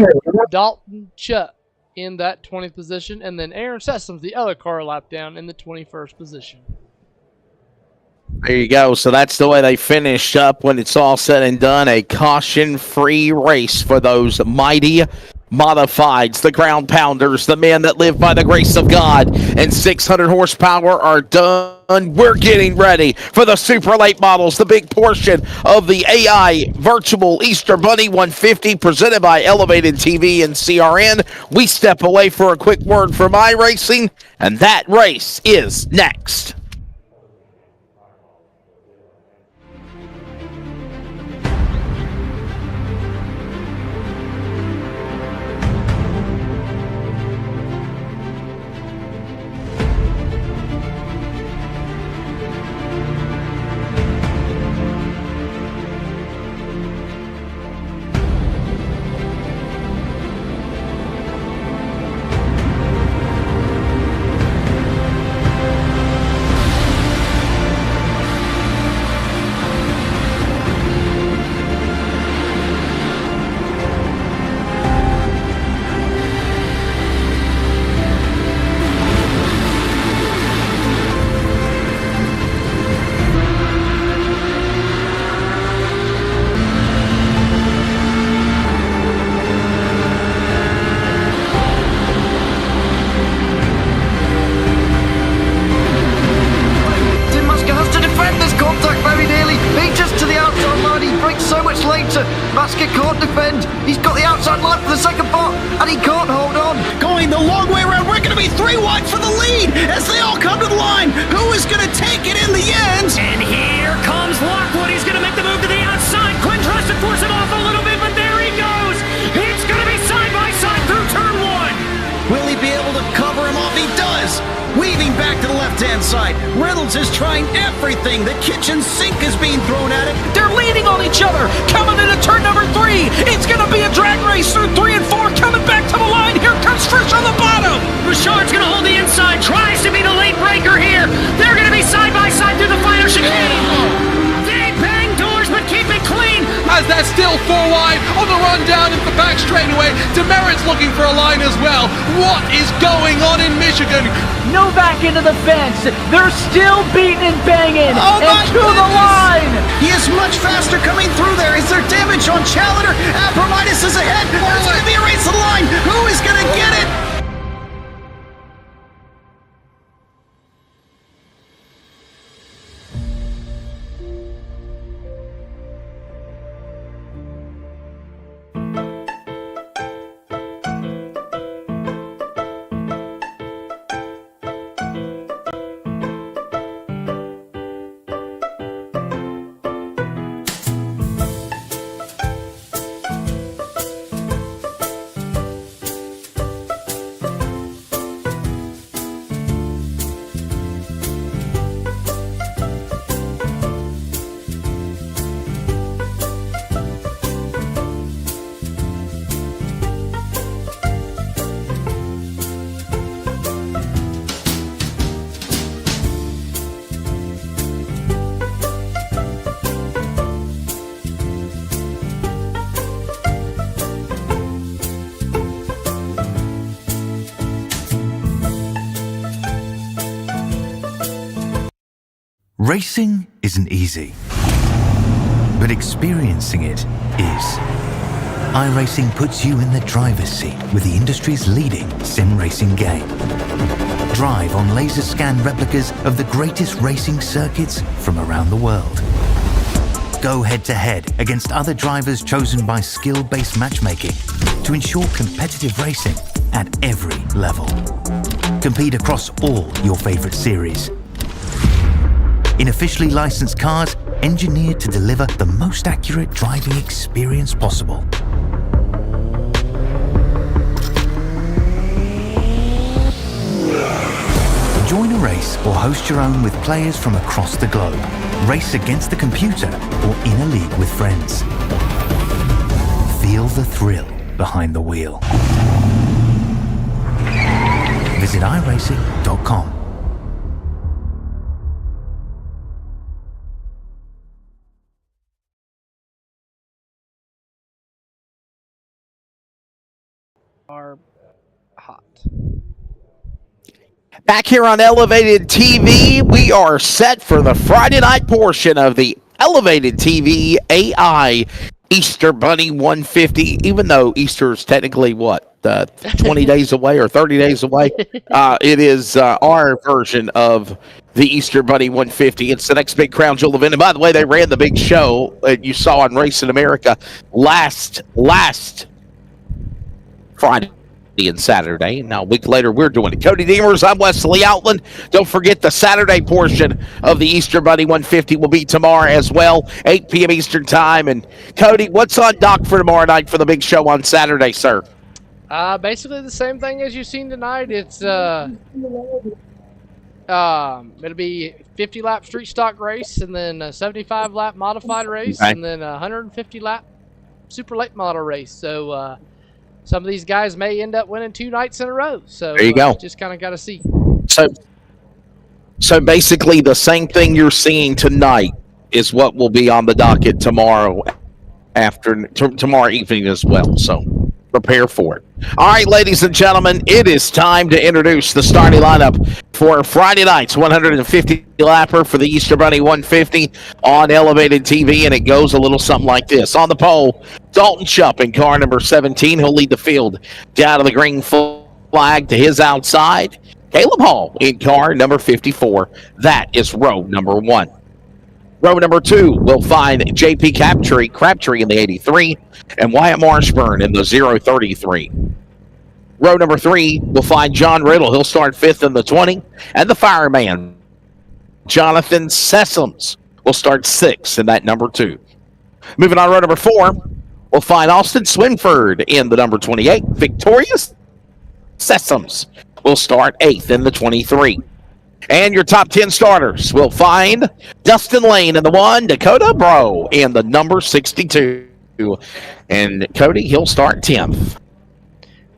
Dalton Chutt in that 20th position, and then Aaron Sessoms, the other car a lap down in the 21st position. There you go. So that's the way they finished up when it's all said and done. A caution-free race for those mighty modifieds, the ground pounders, the men that live by the grace of God, and 600 horsepower are done. We're getting ready for the super late models, the big portion of the AI Virtual Easter Bunny 150 presented by Elevated TV and CRN. We step away for a quick word from iRacing, and that race is next. Basket can't defend. He's got the outside line for the second part, and he can't hold on. Going the long way around. We're going to be 3 wide for the lead as they all come to the line. Who is going to take it in the end? And here comes Lockwood. He's going to make the move to the outside. Quinn tries to force him off a little bit, but there he goes. It's going to be side by side through turn 1. Will he be able to cover him off? He does. Weaving back to the left-hand side. Reynolds is trying everything. The kitchen sink is being thrown at him. They're leaning on each other. Coming into turn number 3. It's going to be a drag race through 3 and 4. Coming back to the line. Here comes Frisch on the bottom. Richard's going to hold the inside. Tries to be the late breaker here. as they're still 4 wide on the run down into the back straightaway. Demerit's looking for a line as well. What is going on in Michigan? No back into the fence. They're still beating and banging. Oh and my to the goodness. line. He is much faster coming through there. Is there damage on Challenger? Abramitis is ahead. There's going to be a race to the line. Who is going to get it? Racing isn't easy, but experiencing it is. iRacing puts you in the driver's seat with the industry's leading sim racing game. Drive on laser scan replicas of the greatest racing circuits from around the world. Go head to head against other drivers chosen by skill-based matchmaking to ensure competitive racing at every level. Compete across all your favorite series. In officially licensed cars, engineered to deliver the most accurate driving experience possible. Join a race or host your own with players from across the globe. Race against the computer or in a league with friends. Feel the thrill behind the wheel. Visit iRacing.com. Are hot. Back here on Elevated TV, we are set for the Friday night portion of the Elevated TV AI Easter Bunny 150, even though Easter's technically, 20 days away or 30 days away? It is our version of the Easter Bunny 150. It's the next big crown jewel event. And by the way, they ran the big show you saw on Race in America last Friday and Saturday. Now, a week later, we're doing it. Cody Deemers, I'm Wesley Outland. Don't forget the Saturday portion of the Easter Bunny 150 will be tomorrow as well, 8 p.m. Eastern Time. And, Cody, what's on dock for tomorrow night for the big show on Saturday, sir? Basically the same thing as you've seen tonight. It's it'll be 50-lap street stock race, and then a 75-lap modified race, okay, and then a 150-lap super late model race. So some of these guys may end up winning 2 nights in a row. So there you go. Just kind of got to see. So basically the same thing you're seeing tonight is what will be on the docket tomorrow tomorrow evening as well. So prepare for it. All right, ladies and gentlemen, it is time to introduce the starting lineup for Friday night's 150 lapper for the Easter Bunny 150 on Elevated TV, and it goes a little something like this. On the pole, Dalton Shupp in car number 17. He'll lead the field down to the green flag to his outside. Caleb Hall in car number 54. That is row number 1. Row number 2 will find JP Crabtree in the 83, and Wyatt Marshburn in the 033. Row number 3 will find John Riddle. He'll start 5th in the 20, and the fireman, Jonathan Sessoms, will start 6th in that number 2. Moving on, row number 4, we'll find Austin Swinford in the number 28. Victorious Sessoms will start 8th in the 23. And your top 10 starters will find Dustin Lane in the 1, Dakota Bro in the number 62. And Cody, he'll start 10th.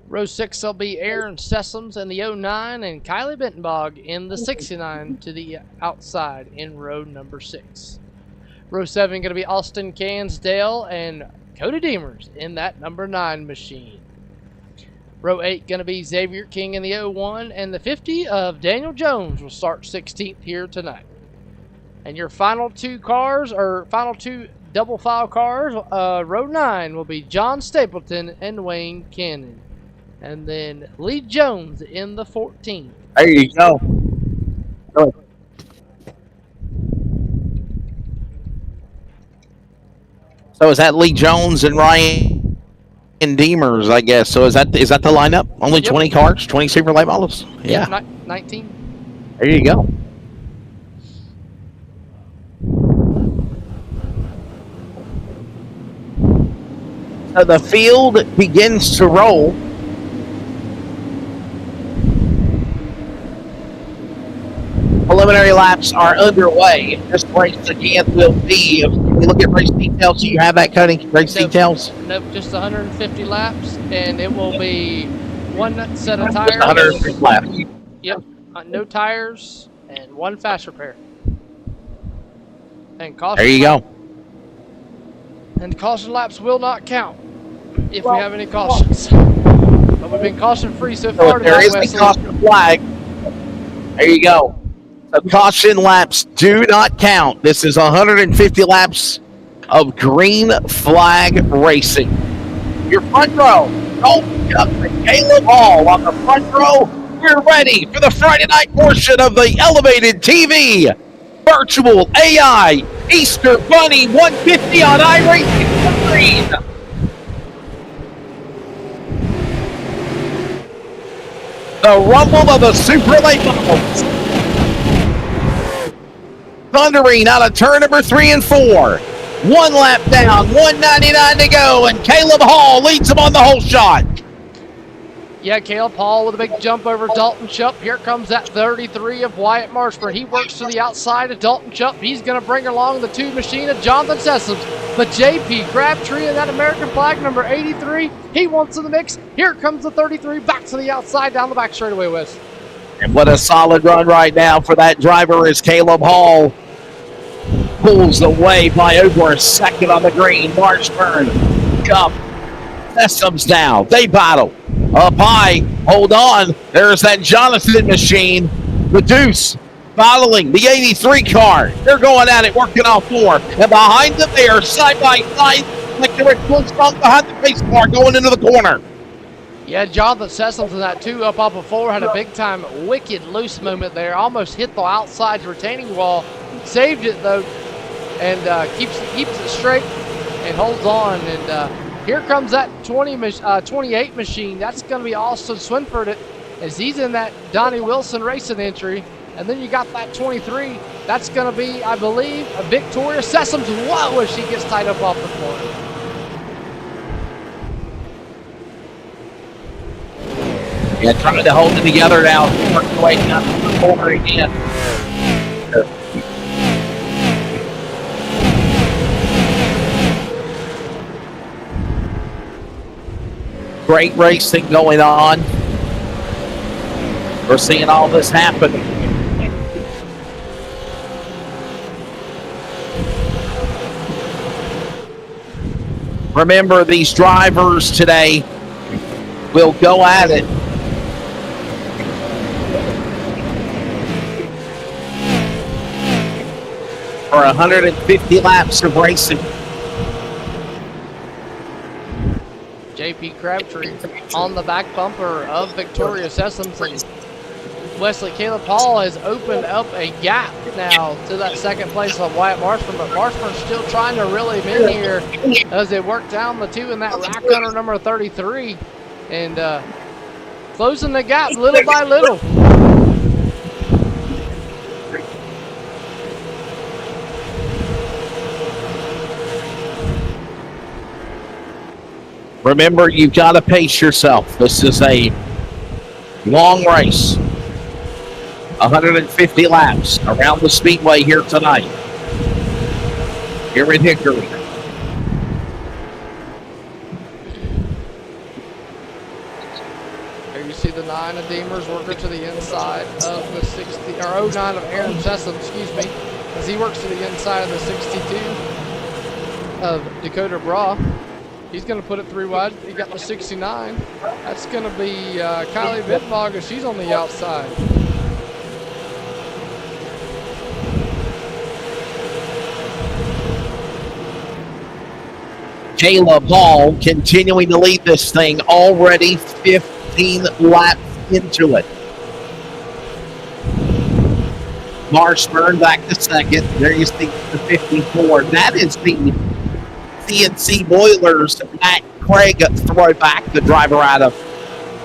Row 6 will be Aaron Sessoms in the 09 and Kylie Bentenbog in the 69 to the outside in row number 6. Row 7 going to be Austin Cansdale and Cody Deemers in that number 9 machine. Row 8 going to be Xavier King in the 01, and the 50 of Daniel Jones will start 16th here tonight. And your final two cars, or final two double file cars, row 9 will be John Stapleton and Wayne Cannon. And then Lee Jones in the 14th. There you go. So is that Lee Jones and Ryan Deemers, I guess? So is that the lineup? Only 20 cars, 20 super late models? Yeah. 19. There you go. So the field begins to roll. Preliminary laps are underway. This race again will be, if we look at race details, do you have that, Cody? Race details? Nope, just 150 laps, and it will be one set of tires. 150 laps. Yep, no tires, and one fast repair. And caution. There you go. And caution laps will not count if we have any cautions. But we've been caution free so far. If there is a caution flag, there you go. So caution laps do not count. This is 150 laps of green flag racing. Your front row, Colton Cup and Caleb Hall on the front row. We're ready for the Friday night portion of the Elevated TV Virtual AI Easter Bunny 150 on iRacing Green. The rumble of the super late models. Thundering out of turn number 3 and 4. 1 lap down, 199 to go, and Caleb Hall leads him on the whole shot. Yeah, Caleb Hall with a big jump over Dalton Chupp. Here comes that 33 of Wyatt Marshburn. He works to the outside of Dalton Chupp. He's going to bring along the 2 machine of Jonathan Sessoms. But JP Crabtree in that American flag, number 83, he wants in the mix. Here comes the 33 back to the outside down the back straightaway, Wes. And what a solid run right now for that driver is Caleb Hall. Pulls away by over a second on the green. Marshburn, Cup, Sessoms now. They battle. Up high, hold on. There's that Jonathan machine. The Deuce battling the 83 car. They're going at it, working off 4. And behind them, they are side by side, like they're close behind the pace car going into the corner. Yeah, Jonathan Sessoms in that 2 up off of 4 had a big time wicked loose moment there. Almost hit the outside retaining wall. Saved it though, and keeps it straight and holds on. And here comes that 28 machine. That's going to be Austin Swinford as he's in that Donnie Wilson racing entry. And then you got that 23. That's going to be, I believe, a Victoria Sessoms. Whoa, as she gets tied up off the corner. Yeah, trying to hold it together now. Working away down the corner again. Great racing going on. We're seeing all this happen. Remember, these drivers today will go at it. For 150 laps of racing. JP Crabtree on the back bumper of Victoria Sessoms. And Wesley Caleb Hall has opened up a gap now to that second place of Wyatt Marshburn, but Marshburn's still trying to reel him in here as they work down the 2 in that rack runner number 33 and closing the gap little by little. Remember, you've got to pace yourself. This is a long race. 150 laps around the Speedway here tonight. Here in Hickory. Here you see the 9 of Deemers working to the inside of the 60 or 09 of Aaron Sessoms, excuse me. as he works to the inside of the 62 of Dakota Bra. He's going to put it 3 wide. He got the 69. That's going to be Kylie Bittenbogger. She's on the outside. Caleb Hall continuing to lead this thing, already 15 laps into it. Marshburn back to second. There you see the 54. That is the CNC Boilers Matt Craig throwback, the driver out of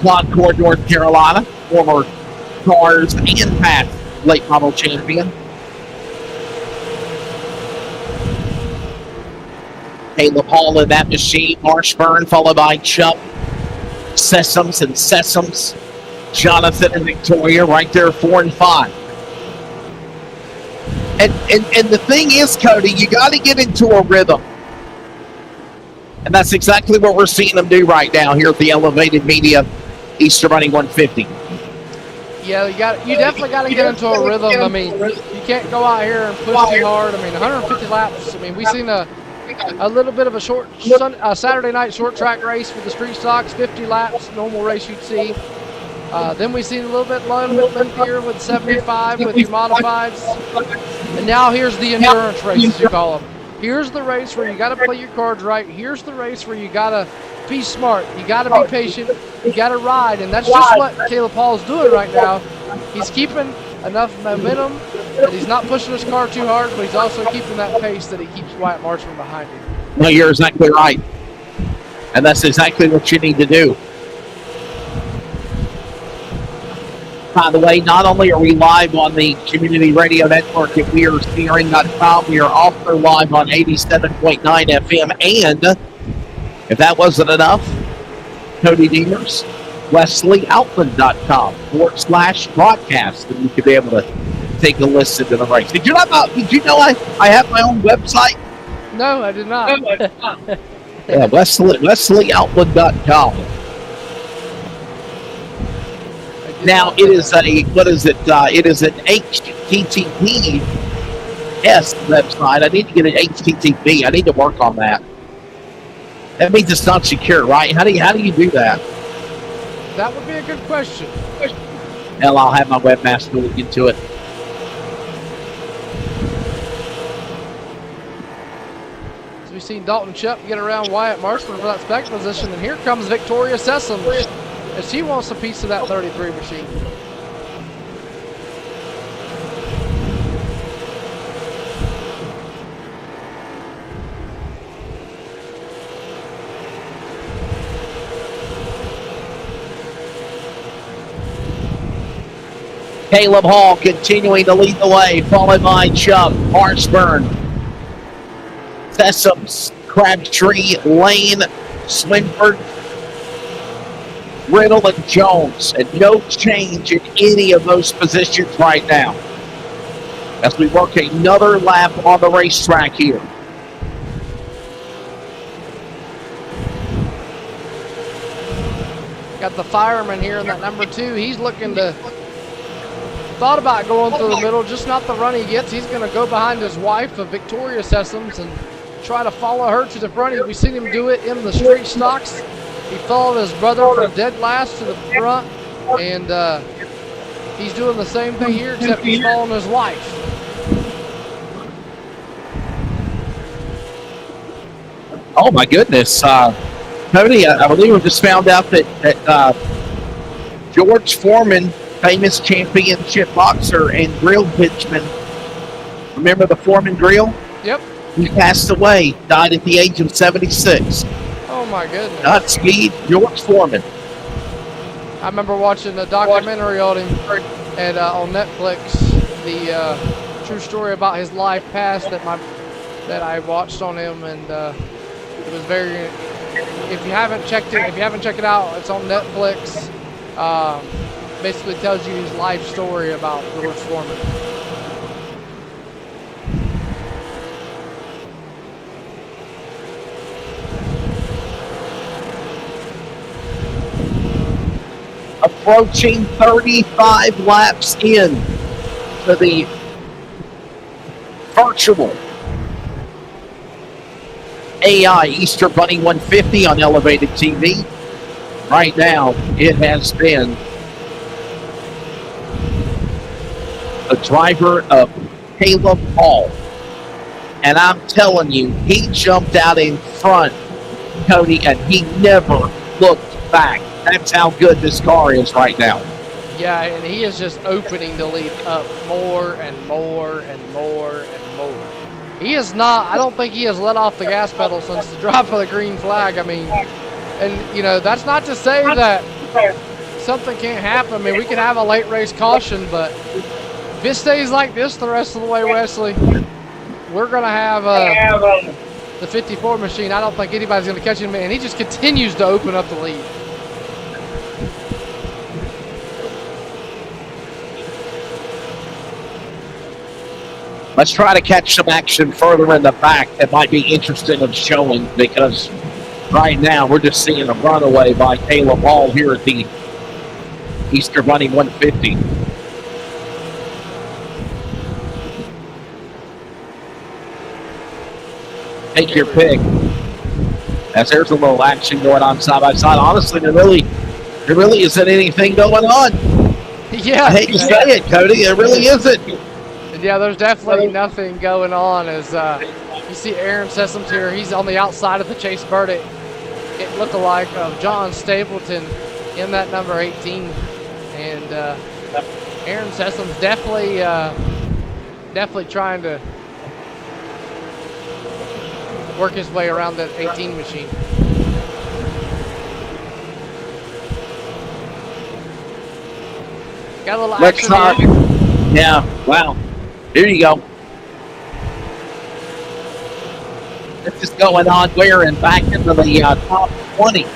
Concord, North Carolina, former Cars and past late model champion. Caleb Hall in that machine. Marshburn followed by Chuck, Sessoms and Sessoms. Jonathan and Victoria right there, 4 and 5. And the thing is, Cody, you got to get into a rhythm. And that's exactly what we're seeing them do right now here at the Elevated Media Easter Running 150. Yeah, you definitely got to get into a rhythm. I mean, you can't go out here and push too hard. I mean, 150 laps. I mean, we've seen a little bit of a Saturday night short track race with the street stocks, 50 laps, normal race you'd see. Then we've seen a little bit lengthier with 75 with your modifieds. And now here's the endurance race, as you call them. Here's the race where you got to play your cards right. Here's the race where you got to be smart. You got to be patient. You got to ride. And that's just what Caleb Hall's doing right now. He's keeping enough momentum that he's not pushing his car too hard, but he's also keeping that pace that he keeps Wyatt Marshman behind him. No, you're exactly right. And that's exactly what you need to do. By the way, not only are we live on the Community Radio Network at wearesteering.com, we are also live on 87.9 FM. And if that wasn't enough, Cody Deemers, WesleyOutland.com/broadcast, and you could be able to take a listen to the race. Did you know I have my own website? No, I did not. Yeah, WesleyOutland.com. Now it is it is an HTTPS website. I need to get an HTTP. I need to work on that. That means it's not secure, right? How do you do that? That would be a good question. Hell, I'll have my webmaster look into it. So we've seen Dalton Chupp get around Wyatt Marshman for that spec position, and here comes Victoria Sessom as she wants a piece of that 33 machine. Caleb Hall continuing to lead the way, followed by Chubb, Marshburn, Sessoms, Crabtree, Lane, Swinford, Riddle, and Jones. And no change in any of those positions right now as we work another lap on the racetrack here. Got the fireman here in that number 2. He's looking to... Thought about going through the middle, just not the run he gets. He's going to go behind his wife, Victoria Sessoms, and try to follow her to the front. We've seen him do it in the street stocks. He followed his brother from dead last to the front, and he's doing the same thing here, except he's following his wife. Oh, my goodness. Cody, I believe we just found out that George Foreman, famous championship boxer and grill pitchman. Remember the Foreman grill? Yep. He passed away, died at the age of 76. Oh my goodness. Godspeed, George Foreman. I remember watching a documentary on him on Netflix, the true story about his life past that I watched on him, and it was very. If you haven't checked it out, it's on Netflix. Basically tells you his life story about George Foreman. Approaching 35 laps in to the virtual AI Easter Bunny 150 on Elevated TV. Right now, it has been the driver of Caleb Hall. And I'm telling you, he jumped out in front, Cody, and he never looked back. That's how good this car is right now. Yeah, and he is just opening the lead up more and more and more and more. He is not, I don't think he has let off the gas pedal since the drop of the green flag. I mean, and, you know, that's not to say that something can't happen. I mean, we could have a late race caution, but if it stays like this the rest of the way, Wesley, we're going to have the 54 machine. I don't think anybody's going to catch him, and he just continues to open up the lead. Let's try to catch some action further in the back that might be interesting of showing, because right now we're just seeing a runaway by Caleb Hall here at the Easter Bunny 150. Take your pick. As there's a little action going on side by side. Honestly, there really isn't anything going on. Yeah. I hate to say it, Cody. There really isn't. Yeah, there's definitely nothing going on. As you see Aaron Sessoms here, he's on the outside of the Chase Burdick. It looked like of John Stapleton in that number 18. And Aaron Sessoms definitely trying to work his way around that 18 machine. Got a little action here. Yeah, wow. Here you go. This is going on where and back into the top 20.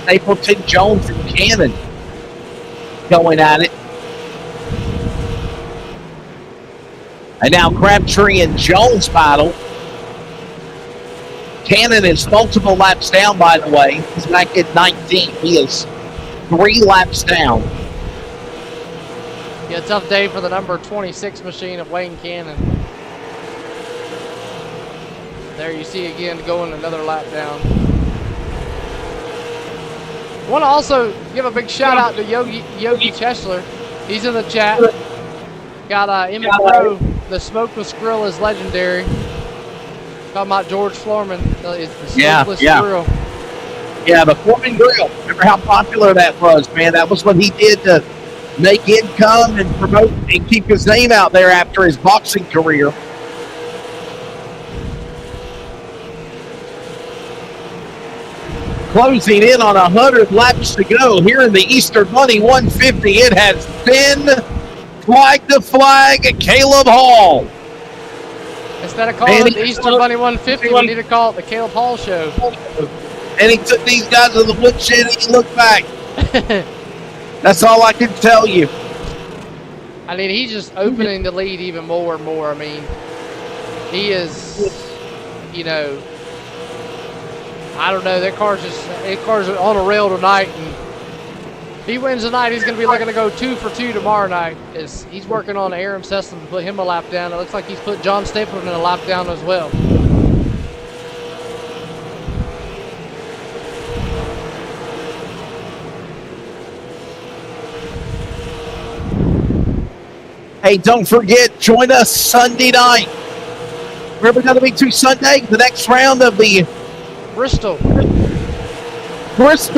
Stapleton, Jones, and Cannon going at it. And now Crabtree and Jones battle. Cannon is multiple laps down, by the way. He's back at 19. He is 3 laps down. Yeah, tough day for the number 26 machine of Wayne Cannon. There you see again going another lap down. Want to also give a big shout out to Yogi Chesler. He's in the chat. Got Emmett Rowe. The smokeless grill is legendary. Talking about George Floorman. The smokeless grill. Yeah, the Foreman grill. Remember how popular that was, man? That was what he did to make income and promote and keep his name out there after his boxing career. Closing in on 100 laps to go here in the Easter Bunny 150. It has been flag to flag Caleb Hall. Instead of calling it the Easter Bunny 150, we need to call it the Caleb Hall Show. And he took these guys to the woodshed and he looked back. That's all I can tell you. I mean, he's just opening the lead even more and more. I mean, he is, you know, I don't know. That car's on a rail tonight, and if he wins tonight, he's going to be looking to go 2 for 2 tomorrow night. As he's working on Aaron Sessom to put him a lap down. It looks like he's put John Stapleton in a lap down as well. Hey, don't forget, join us Sunday night. Where are we going to be to Sunday? The next round of the Bristol,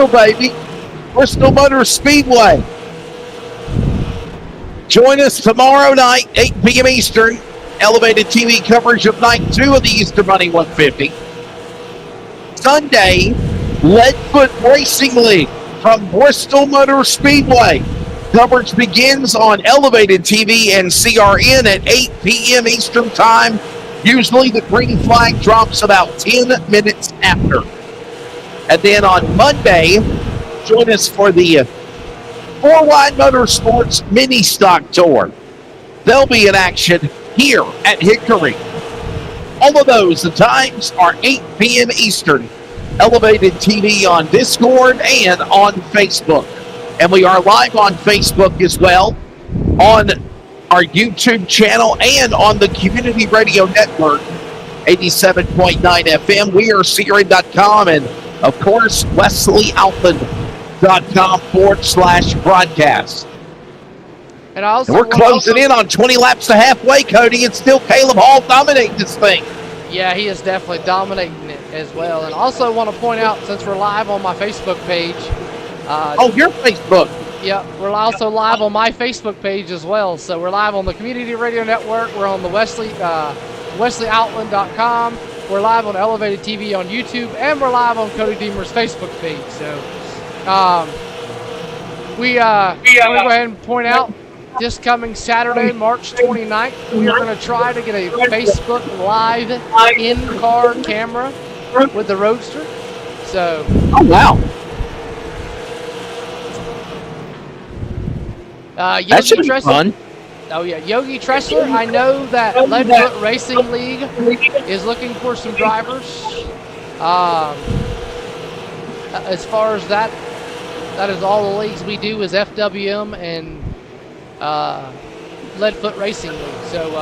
baby. Bristol Motor Speedway. Join us tomorrow night, 8 p.m. Eastern. Elevated TV coverage of night 2 of the Easter Bunny 150. Sunday, Leadfoot Racing League from Bristol Motor Speedway. Coverage begins on Elevated TV and CRN at 8 p.m. Eastern Time. Usually the green flag drops about 10 minutes after. And then on Monday, join us for the 4Wide Motorsports Mini Stock Tour. They'll be in action here at Hickory. All of those, the times are 8 p.m. Eastern. Elevated TV on Discord and on Facebook. And we are live on Facebook as well on our YouTube channel, and on the Community Radio Network, 87.9 FM. We are Searing.com, and of course, WesleyOutland.com/broadcast. And we're closing in on 20 laps to halfway, Cody, and still Caleb Hall dominating this thing. Yeah, he is definitely dominating it as well. And also want to point out, since we're live on my Facebook page. Your Facebook. Yeah, we're also live on my Facebook page as well. So we're live on the Community Radio Network. We're on the WesleyOutland.com. We're live on Elevated TV on YouTube, and we're live on Cody Deemer's Facebook page. So we want to go ahead and point out, this coming Saturday, March 29th, we are going to try to get a Facebook Live in-car camera with the Roadster. So. Oh, wow. That should be fun. Oh, yeah. Yogi Tressler, I know that Leadfoot Racing League is looking for some drivers. As far as that is all the leagues we do is FWM and Leadfoot Racing League. So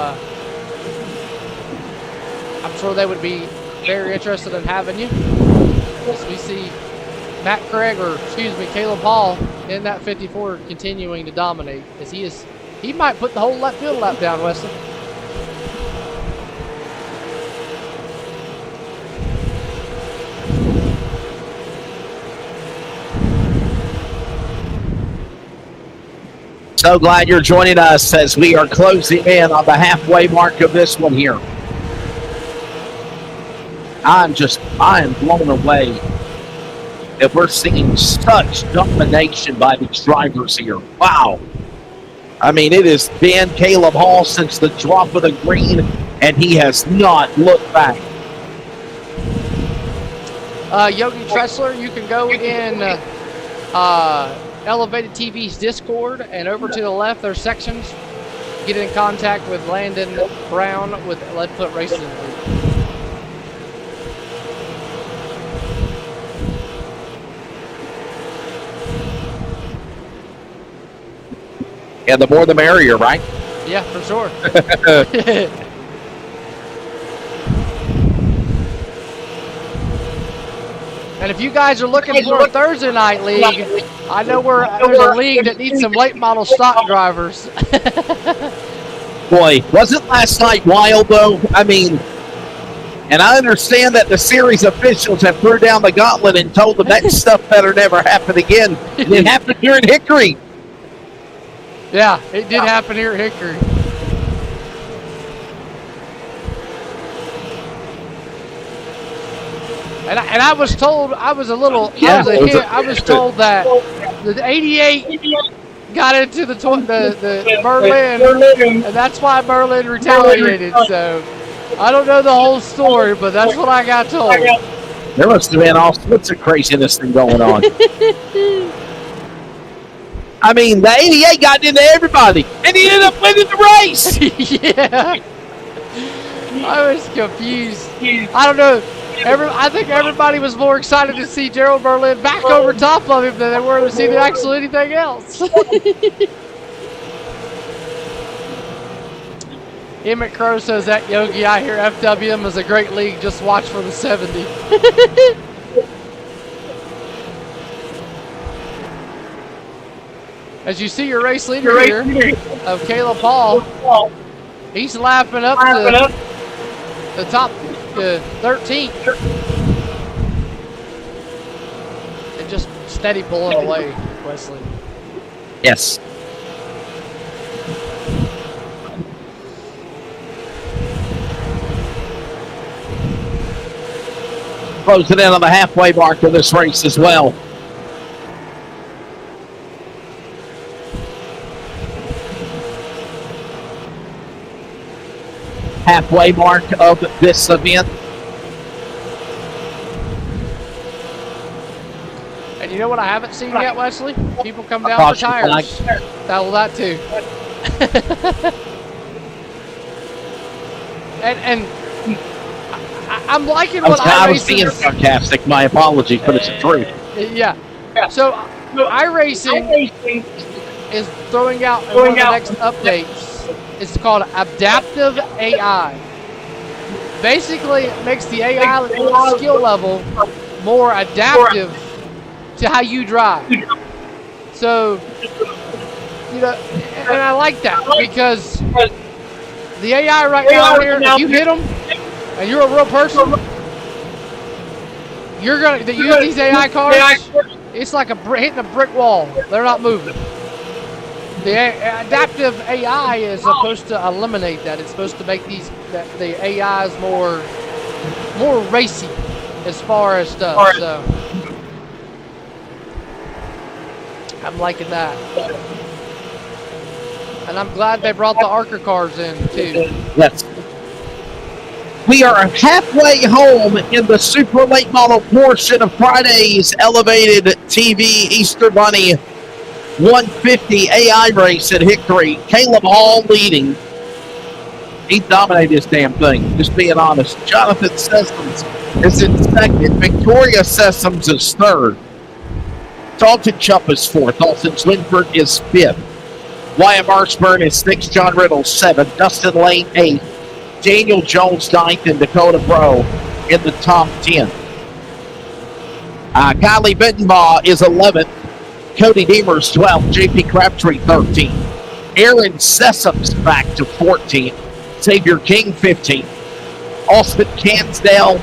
I'm sure they would be very interested in having you. As we see Caleb Hall in that 54 continuing to dominate, as he might put the whole left field lap down, Wesley. So glad you're joining us as we are closing in on the halfway mark of this one here. I am blown away that we're seeing such domination by these drivers here. Wow. I mean, it has been Caleb Hall since the drop of the green, and he has not looked back. Yogi Tressler, you can go in Elevated TV's Discord, and over to the left, there's sections. Get in contact with Landon Brown with Leadfoot Racing League. Yeah, the more the merrier, right? Yeah, for sure. And if you guys are looking for a Thursday night league, I know there's a league that needs some late model stock drivers. Boy, wasn't last night wild, though? I mean, and I understand that the series officials have threw down the gauntlet and told them that stuff better never happen again. And it happened here in Hickory. Yeah, it did happen here at Hickory. And I was told, I was told that the 88 got into the Berlin, and that's why Berlin retaliated. So I don't know the whole story, but that's what I got told. There must have been all sorts of craziness thing going on. I mean, the 88 got into everybody, and he ended up winning the race. Yeah. I was confused. I don't know. I think everybody was more excited to see Gerald Berlin back over top of him than they were to see actually anything else. Emmett Crow says that, Yogi, I hear FWM is a great league. Just watch for the 70. As you see your race leader here of Caleb Hall, he's lapping up to the top 13th. And just steady pulling away, Wesley. Yes. Closing in on the halfway mark of this race as well. Halfway mark of this event. And you know what I haven't seen yet, Wesley? People come down for tires. That too. and I'm liking what I was being sarcastic. My apologies, but it's the truth. Yeah. So iRacing is throwing out one of the next updates It's called adaptive AI. Basically, it makes the AI skill level more adaptive to how you drive. So, you know, and I like that because the AI right now here, if you hit them and you're a real person, you're gonna use these AI cars. It's like hitting a brick wall. They're not moving. The adaptive AI is supposed to eliminate that. It's supposed to make the AIs more racy as far as stuff. So I'm liking that. And I'm glad they brought the Arca cars in too. Yes. We are halfway home in the super late model portion of Friday's elevated TV Easter Bunny 150 AI race at Hickory. Caleb Hall leading. He dominated this damn thing, just being honest. Jonathan Sessoms is in second. Victoria Sessoms is third. Dalton Chupp is fourth. Austin Swinford is fifth. Wyatt Marshburn is sixth. John Riddle seventh. Dustin Lane eighth. Daniel Jones ninth, and Dakota Bro in the top 10. Kylie Bittenbaugh is 11th. Cody Deemers 12th. JP Crabtree 13th. Aaron Sessoms back to 14th. Xavier King 15th. Austin Cansdale,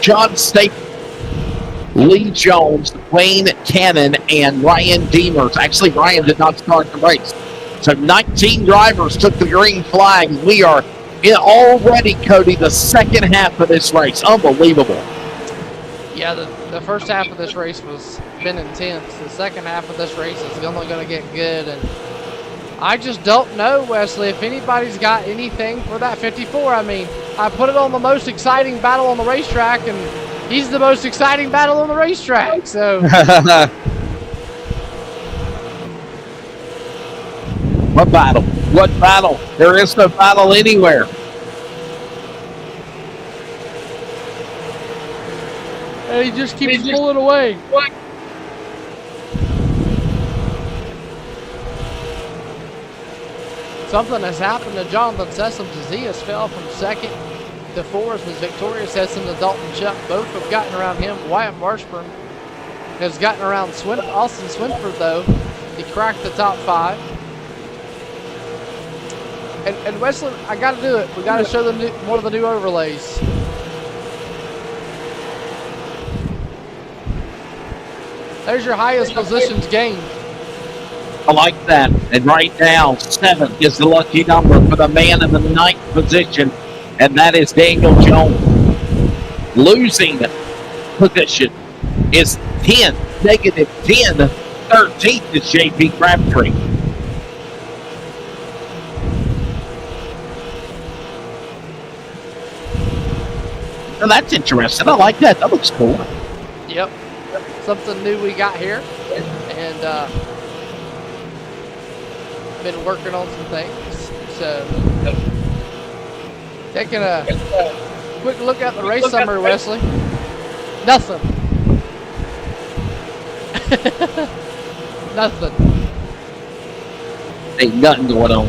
John Staple, Lee Jones, Wayne Cannon, and Ryan Deemers. Actually, Ryan did not start the race. So 19 drivers took the green flag. We are in already, Cody, the second half of this race. Unbelievable. Yeah, the first half of this race was been intense. The second half of this race is only going to get good. And I just don't know, Wesley, if anybody's got anything for that 54. I mean, I put it on the most exciting battle on the racetrack, and he's the most exciting battle on the racetrack. So What battle? What battle? There is no battle anywhere. And he just keeps pulling away. Something has happened to Jonathan Sessoms as he has fell from second to fourth as Victoria Sessoms and Dalton Chuck both have gotten around him. Wyatt Marshburn has gotten around Austin Swinford, though. He cracked the top 5. And Wesley, I got to do it. We got to show them one of the new overlays. There's your highest positions gained. I like that. And right now, 7 is the lucky number for the man in the 9th position, and that is Daniel Jones. Losing position is 10, negative 10. 13th is JP Crabtree. Well, that's interesting. I like that. That looks cool. Yep. Something new we got here. And been working on some things. So taking a quick look at the race summary, Wesley. Nothing. Nothing. Ain't nothing going on.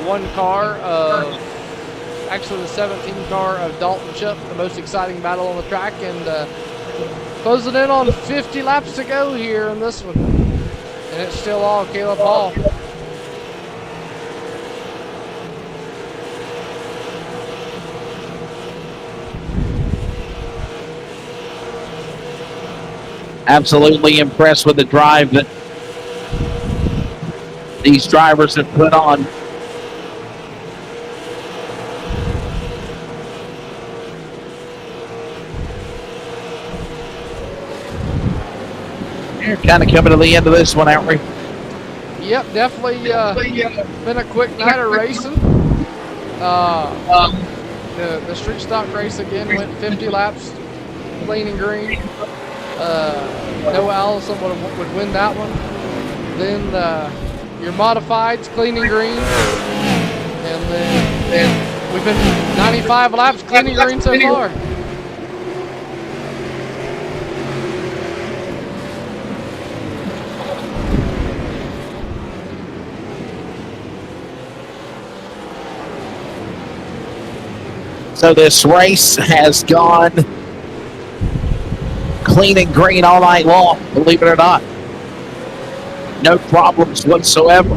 One car of, actually the 17 car of Dalton Chupp, the most exciting battle on the track, and closing in on 50 laps to go here in this one. And it's still all Caleb Hall. Absolutely impressed with the drive that these drivers have put on. We're kind of coming to the end of this one, aren't we? Yep, definitely been a quick night of racing. The street stock race again went 50 laps, clean and green. Noah Allison would win that one. Then your modifieds, clean and green. And then we've been 95 laps, clean and green so far. So this race has gone clean and green all night long, believe it or not. No problems whatsoever.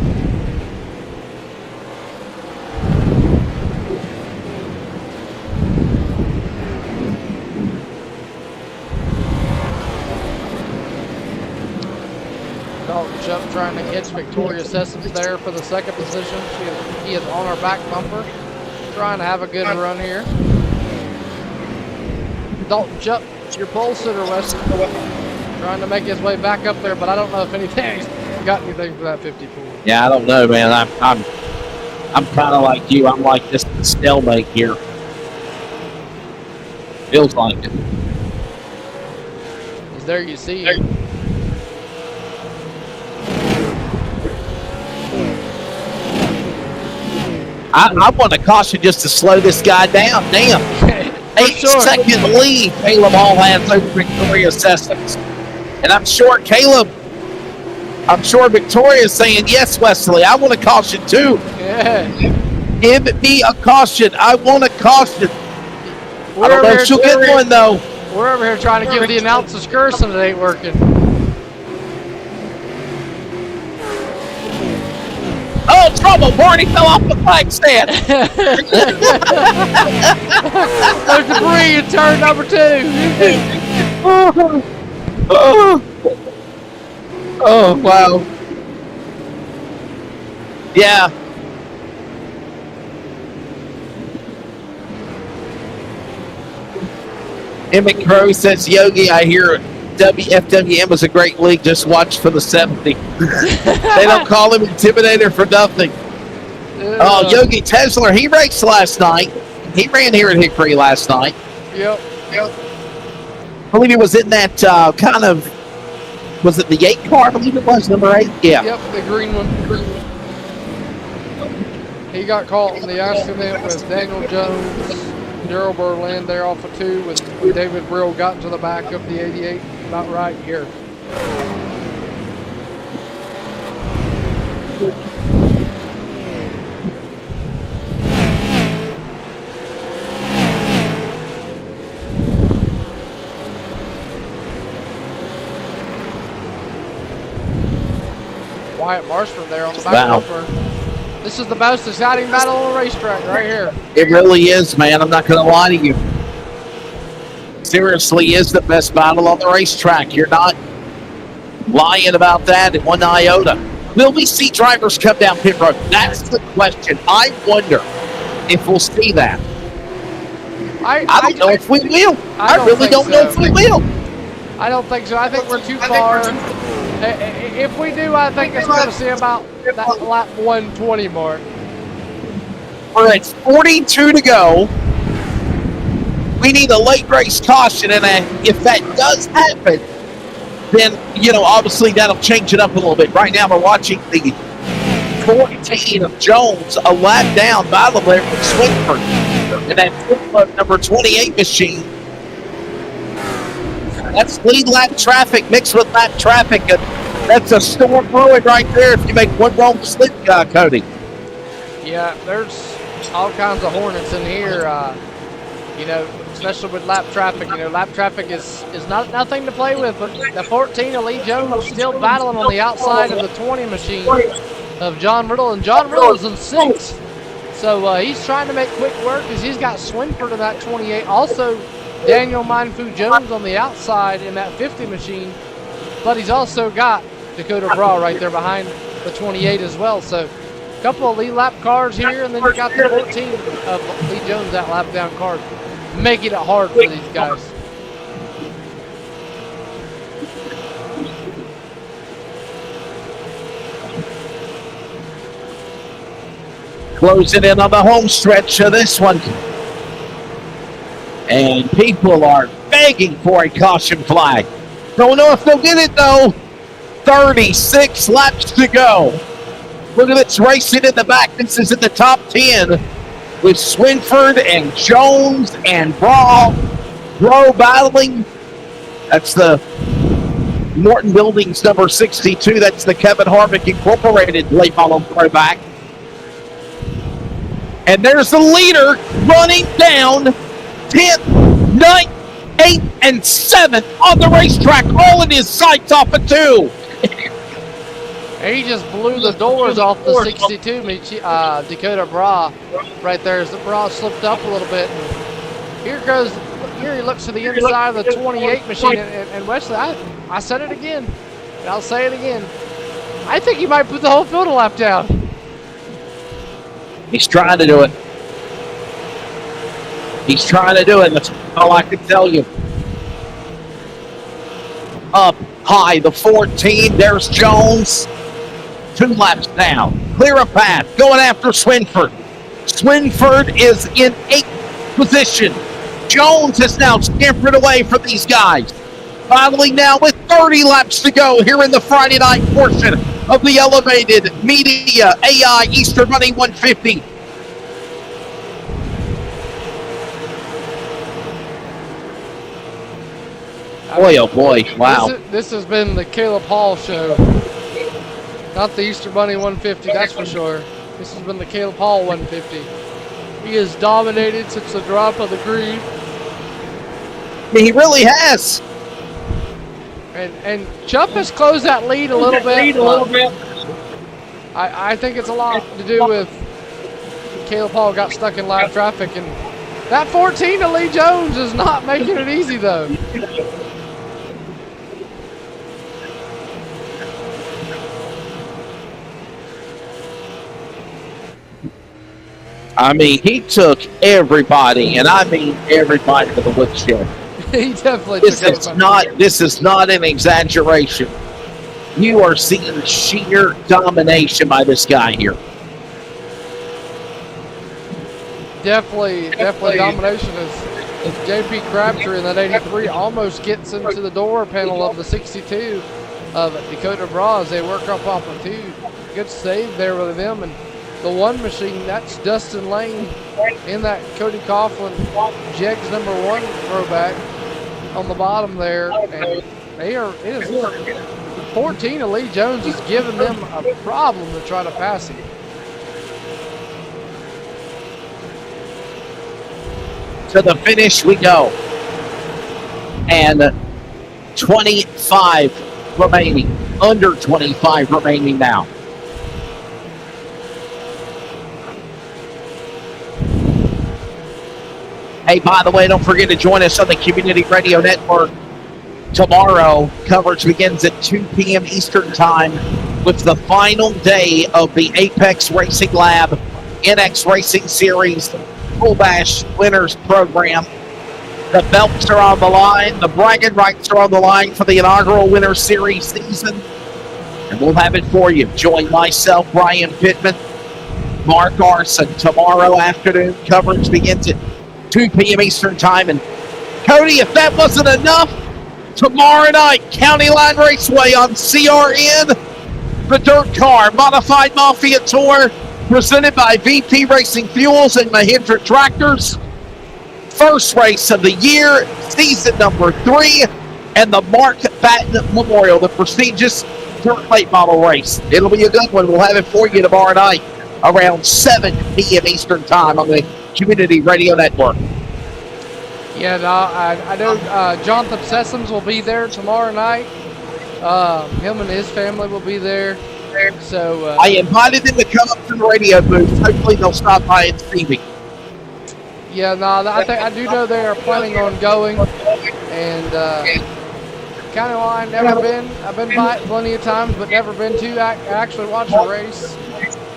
Dalton Shutt trying to catch Victoria Sessions there for the second position. He is on her back bumper, trying to have a good run here. Dalton Shutt, your pole sitter, Weston, trying to make his way back up there, but I don't know if anything's got anything for that 54. Yeah, I don't know, man. I'm kind of like you. I'm like this stalemate here. Feels like it. Because there you see. I want to caution just to slow this guy down. Damn. 8-second lead Caleb Hall has over Victoria Sessions. And I'm sure Victoria's saying, yes, Wesley, I want a caution too. Yeah. Give me a caution. I want a caution. I don't know if she'll get one, though. We're over here trying to give the announcers curse and it ain't working. Oh, trouble. Barney fell off the flag stand. There's debris in turn number 2. Oh, wow. Yeah. Emmett Crow says, Yogi, I hear WFWM was a great league. Just watch for the 70. They don't call him Intimidator for nothing. Oh, Yogi Tesler, he raced last night. He ran here at Hickory last night. Yep. I believe he was in that kind of, was it the 8 car? I believe it was, number 8? Yeah. Yep, the green one. He got caught in the accident with Daniel Jones, Daryl Berlin there off of 2 with David Brill got to the back of the 88, about right here. Wyatt Marshman there on the back bumper. This is the most exciting battle on the racetrack right here. It really is, man. I'm not going to lie to you. Seriously, is the best battle on the racetrack. You're not lying about that in one iota. Will we see drivers come down pit road? That's the question. I wonder if we'll see that. I don't know if we will. I really don't know if we will. I don't think so. I think we're too far. If we do, I think it's going to see about that lap 120 mark. We're at 42 to go. We need a late race caution, and if that does happen, then, obviously that'll change it up a little bit. Right now we're watching the 14 of Jones, a lap down battle there with Swinford. And that number 28 machine. That's lead lap traffic mixed with lap traffic. And that's a storm brewing right there if you make one wrong slip, Cody. Yeah, there's all kinds of hornets in here, especially with lap traffic. Lap traffic is nothing to play with, but the 14 of Lee Jones still battling on the outside of the 20 machine of John Riddle, and John Riddle is in 6th. So he's trying to make quick work as he's got Swinford in that 28. Also, Daniel Mindfu Jones on the outside in that 50 machine, but he's also got Dakota Bra right there behind the 28 as well. So a couple of lead lap cars here, and then you got the 14 of Lee Jones, that lap down car, making it hard for these guys. Closing in on the home stretch of this one. And people are begging for a caution flag. Don't know if they'll get it, though. 36 laps to go. Look at this racing in the back. This is in the top 10 with Swinford and Jones and Bro battling. That's the Norton Buildings number 62. That's the Kevin Harvick Incorporated late model throwback. And there's the leader running down 10th, 9th, 8th, and 7th on the racetrack, all in his sights off of 2. And he just blew the doors off the 62 Dakota Bra right there as the Bra slipped up a little bit. And here he looks to the inside of the 28 machine. And Wesley, I said it again, and I'll say it again. I think he might put the whole field a lap down. He's trying to do it. He's trying to do it. That's all I can tell you. Up high, the 14. There's Jones. 2 laps down. Clear a path. Going after Swinford. Swinford is in 8th position. Jones has now scampered away from these guys. Finally now with 30 laps to go here in the Friday night portion of the Elevated Media AI Easter Money 150. Boy, oh boy, wow. This has been the Caleb Hall show. Not the Easter Bunny 150, that's for sure. This has been the Caleb Hall 150. He has dominated since the drop of the green. He really has. And Chubb has closed that lead a little bit. I think it's a lot to do with Caleb Hall got stuck in live traffic, and that 14 to Lee Jones is not making it easy though. I mean, he took everybody, and I mean everybody to the woodshed. He definitely This is not an exaggeration. You are seeing sheer domination by this guy here. Definitely domination as JP Crabtree in that 83 almost gets into the door panel of the 62 of Dakota Bra as they work up off of 2. Good save there with them. And the 1 machine, that's Dustin Lane in that Cody Coughlin Jegs number 1 throwback on the bottom there. And it is 14 of Lee Jones is giving them a problem to try to pass him. To the finish we go. And 25 remaining. Under 25 remaining now. Hey, by the way, don't forget to join us on the Community Radio Network tomorrow. Coverage begins at 2 p.m. Eastern Time with the final day of the Apex Racing Lab NX Racing Series Full Bash Winners Program. The belts are on the line. The bragging rights are on the line for the inaugural Winners Series season. And we'll have it for you. Join myself, Brian Pittman, Mark Arson tomorrow afternoon. Coverage begins at 2 p.m. Eastern Time. And Cody, if that wasn't enough, tomorrow night, County Line Raceway on CRN, the Dirt Car Modified Mafia Tour, presented by VP Racing Fuels and Mahindra Tractors. First race of the year, season number 3, and the Mark Batten Memorial, the prestigious dirt late model race. It'll be a good one. We'll have it for you tomorrow night around 7 p.m. Eastern Time on the Community Radio Network. Yeah, I know Jonathan Sessoms will be there tomorrow night. Him and his family will be there. So I invited them to come up to the radio booth. Hopefully they'll stop by and see me. Yeah, I do know they are planning on going. And County Line, never been. I've been by it plenty of times, but never been to actually watch a race.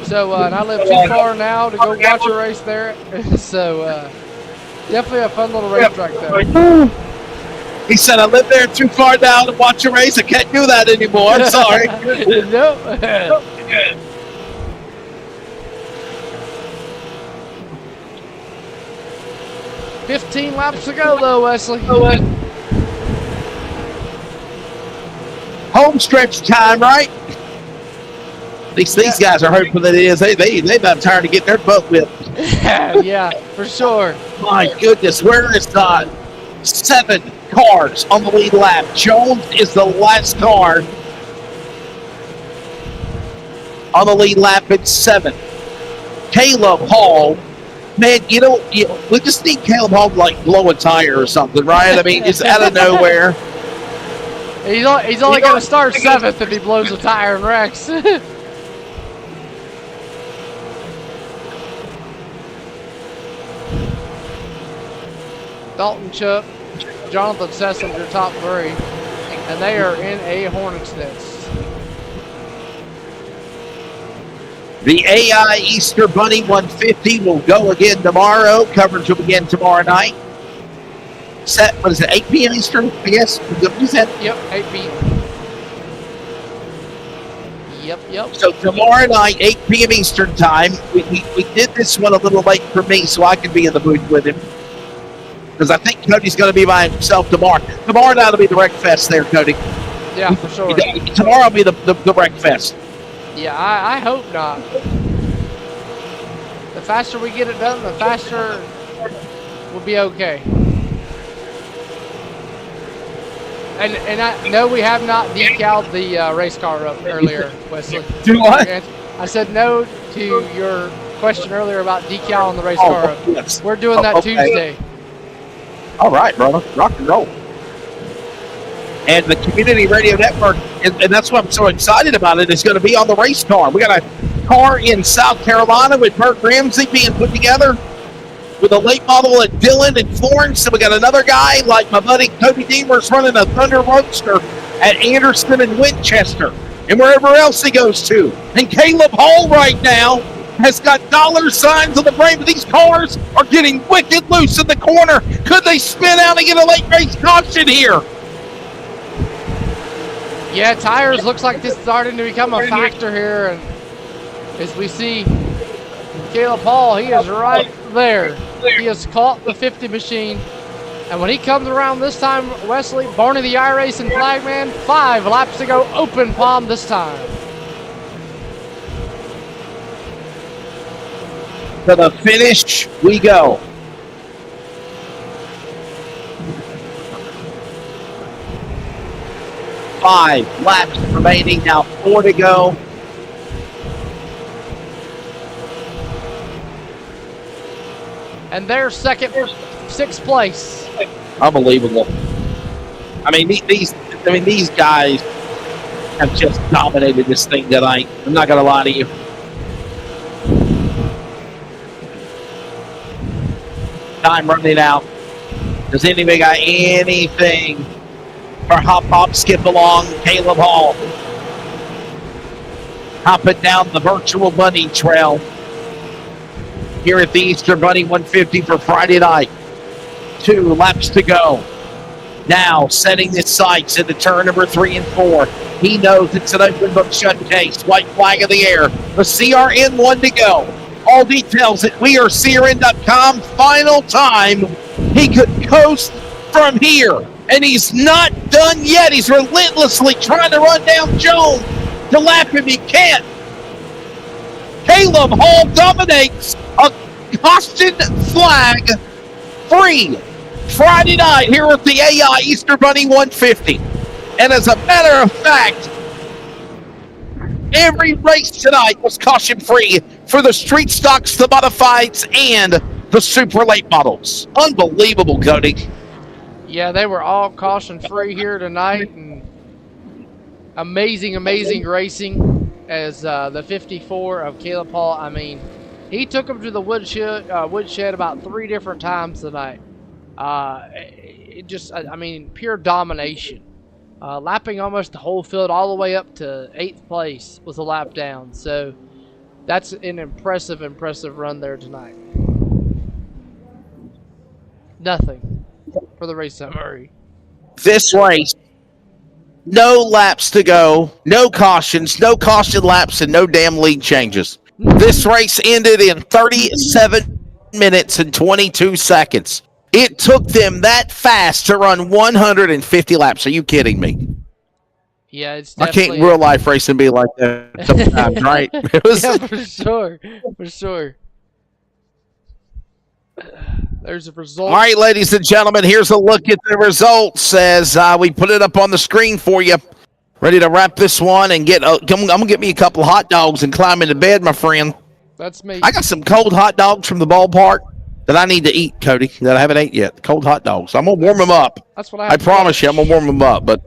So, and I live too far now to go watch a race there. So, definitely a fun little racetrack there. He said, I live there too far now to watch a race. I can't do that anymore. I'm sorry. Nope. 15 laps to go, though, Wesley. Home stretch time, right? These guys are hoping that it is. They about tired of getting their butt whipped. Yeah, for sure. My goodness, where is 7 cars on the lead lap? Jones is the last car on the lead lap at 7. Caleb Hall Man, we just need Caleb Hall to like blow a tire or something, right? I mean, just out of nowhere. He's only going to start 7th if he blows a tire and wrecks. Dalton Chuck, Jonathan Sessinger, top 3, and they are in a hornet's nest. The AI Easter Bunny 150 will go again tomorrow. Coverage will begin tomorrow night. Set, what is it, 8 p.m. Eastern, I guess? Is that? Yep, 8 p.m. Yep. So tomorrow night, 8 p.m. Eastern time. We did this one a little late for me so I could be in the booth with him. Because I think Cody's going to be by himself tomorrow. Tomorrow night will be the Wreck Fest there, Cody. Yeah, for sure. Tomorrow will be the Wreck Fest. Yeah, I hope not. The faster we get it done, the faster we'll be okay. And I know we have not decaled the race car up earlier, Wesley. Do what? I said no to your question earlier about decal on the race car up. Yes. We're doing that okay. Tuesday. All right, brother. Rock and roll. And the Community Radio Network, and that's what I'm so excited about it, is going to be on the race car. We got a car in South Carolina with Bert Ramsey being put together with a late model at Dillon and Florence. And we got another guy like my buddy Cody Deemer's running a Thunder Roadster at Anderson and Winchester and wherever else he goes to. And Caleb Hall right now has got dollar signs on the frame. These cars are getting wicked loose in the corner. Could they spin out and get a late race caution here? Yeah, tires looks like this is starting to become a factor here. And as we see Caleb Hall, he is right there. He has caught the 50 machine. And when he comes around this time, Wesley, Barney the iRacing flagman, 5 laps to go, open palm this time. To the finish we go. Five laps remaining, now 4 to go. And they're second, 6th place. Unbelievable. I mean, these guys have just dominated this thing tonight. I'm not going to lie to you. Time running out. Does anybody got anything for hop, skip along? Caleb Hall hopping down the virtual bunny trail here at the Easter Bunny 150 for Friday night. 2 laps to go. Now setting his sights into turn number 3 and 4. He knows it's an open book shut case. White flag in the air. The CRN 1 to go. All details at wearecrn.com. Final time. He could coast from here. And he's not done yet. He's relentlessly trying to run down Jones to lap him. He can't. Caleb Hall dominates a caution flag free Friday night here at the AI Easter Bunny 150. And as a matter of fact, every race tonight was caution free for the street stocks, the modifieds, and the super late models. Unbelievable, Cody. Yeah, they were all caution free here tonight, and amazing racing as the 54 of Caleb Hall. I mean, he took him to the woodshed about 3 different times tonight. Pure domination. Lapping almost the whole field all the way up to 8th place was a lap down. So that's an impressive run there tonight. Nothing for the race summary. This race, no laps to go, no cautions, no caution laps, and no damn lead changes. This race ended in 37 minutes and 22 seconds. It took them that fast to run 150 laps. Are you kidding me? Yeah, it's I definitely... can't real life racing be like that sometimes, right? It was... Yeah, for sure. There's a result. All right, ladies and gentlemen, here's a look at the results as we put it up on the screen for you. Ready to wrap this one and I'm going to get me a couple of hot dogs and climb into bed, my friend. That's me. I got some cold hot dogs from the ballpark that I need to eat, Cody, that I haven't ate yet. Cold hot dogs. I'm going to warm them up. That's what I have. Promise you, I'm going to warm them up, but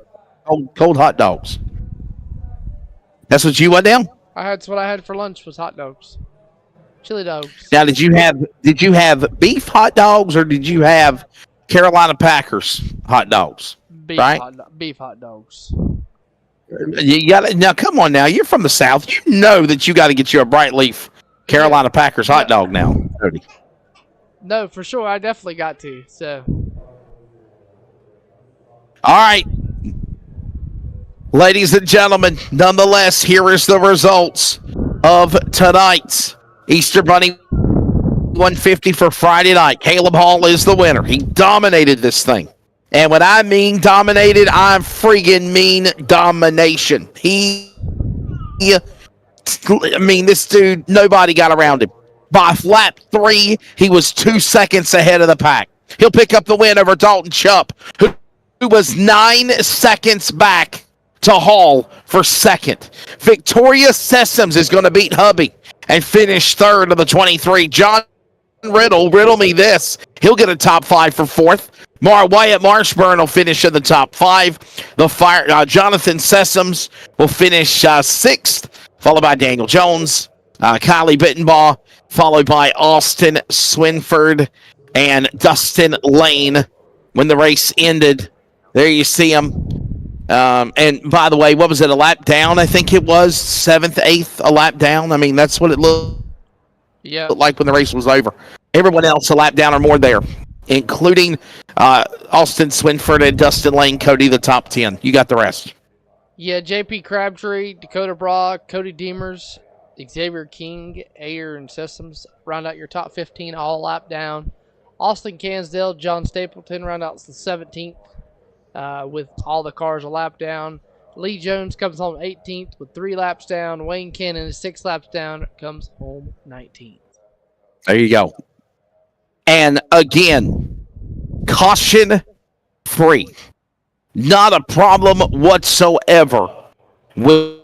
cold hot dogs. That's what you went down? That's what I had for lunch was hot dogs. Chili dogs. Now, did you have beef hot dogs or did you have Carolina Packers hot dogs? Beef, right? Beef hot dogs. You got now. Come on, now you're from the South. You know that you got to get you a bright leaf Carolina Packers hot dog now, Cody. No, for sure. I definitely got to. So, all right, ladies and gentlemen. Nonetheless, here is the results of tonight's Easter Bunny 150 for Friday night. Caleb Hall is the winner. He dominated this thing. And when I mean dominated, I friggin' mean domination. This dude, nobody got around him. By lap 3, he was 2 seconds ahead of the pack. He'll pick up the win over Dalton Chupp, who was 9 seconds back to Hall for second. Victoria Sessoms is going to beat Hubby and finish third of the 23. John riddle me this. He'll get a top 5 for fourth. Wyatt Marshburn will finish in the top 5. Jonathan Sessoms will finish 6th, followed by Daniel Jones, Kylie Bittenbaugh, followed by Austin Swinford and Dustin Lane. When the race ended, there you see him. And by the way, what was it, a lap down? I think it was 7th, 8th, a lap down. I mean, that's what it looked like when the race was over. Everyone else a lap down or more there, including Austin Swinford and Dustin Lane. Cody, the top 10. You got the rest. Yeah, JP Crabtree, Dakota Brock, Cody Deemers, Xavier King, Ayer, and Sessoms round out your top 15 all lap down. Austin Cansdale, John Stapleton round out the 17th with all the cars a lap down. Lee Jones comes home 18th with 3 laps down. Wayne Cannon is 6 laps down, comes home 19th. There you go. And again, caution free. Not a problem whatsoever when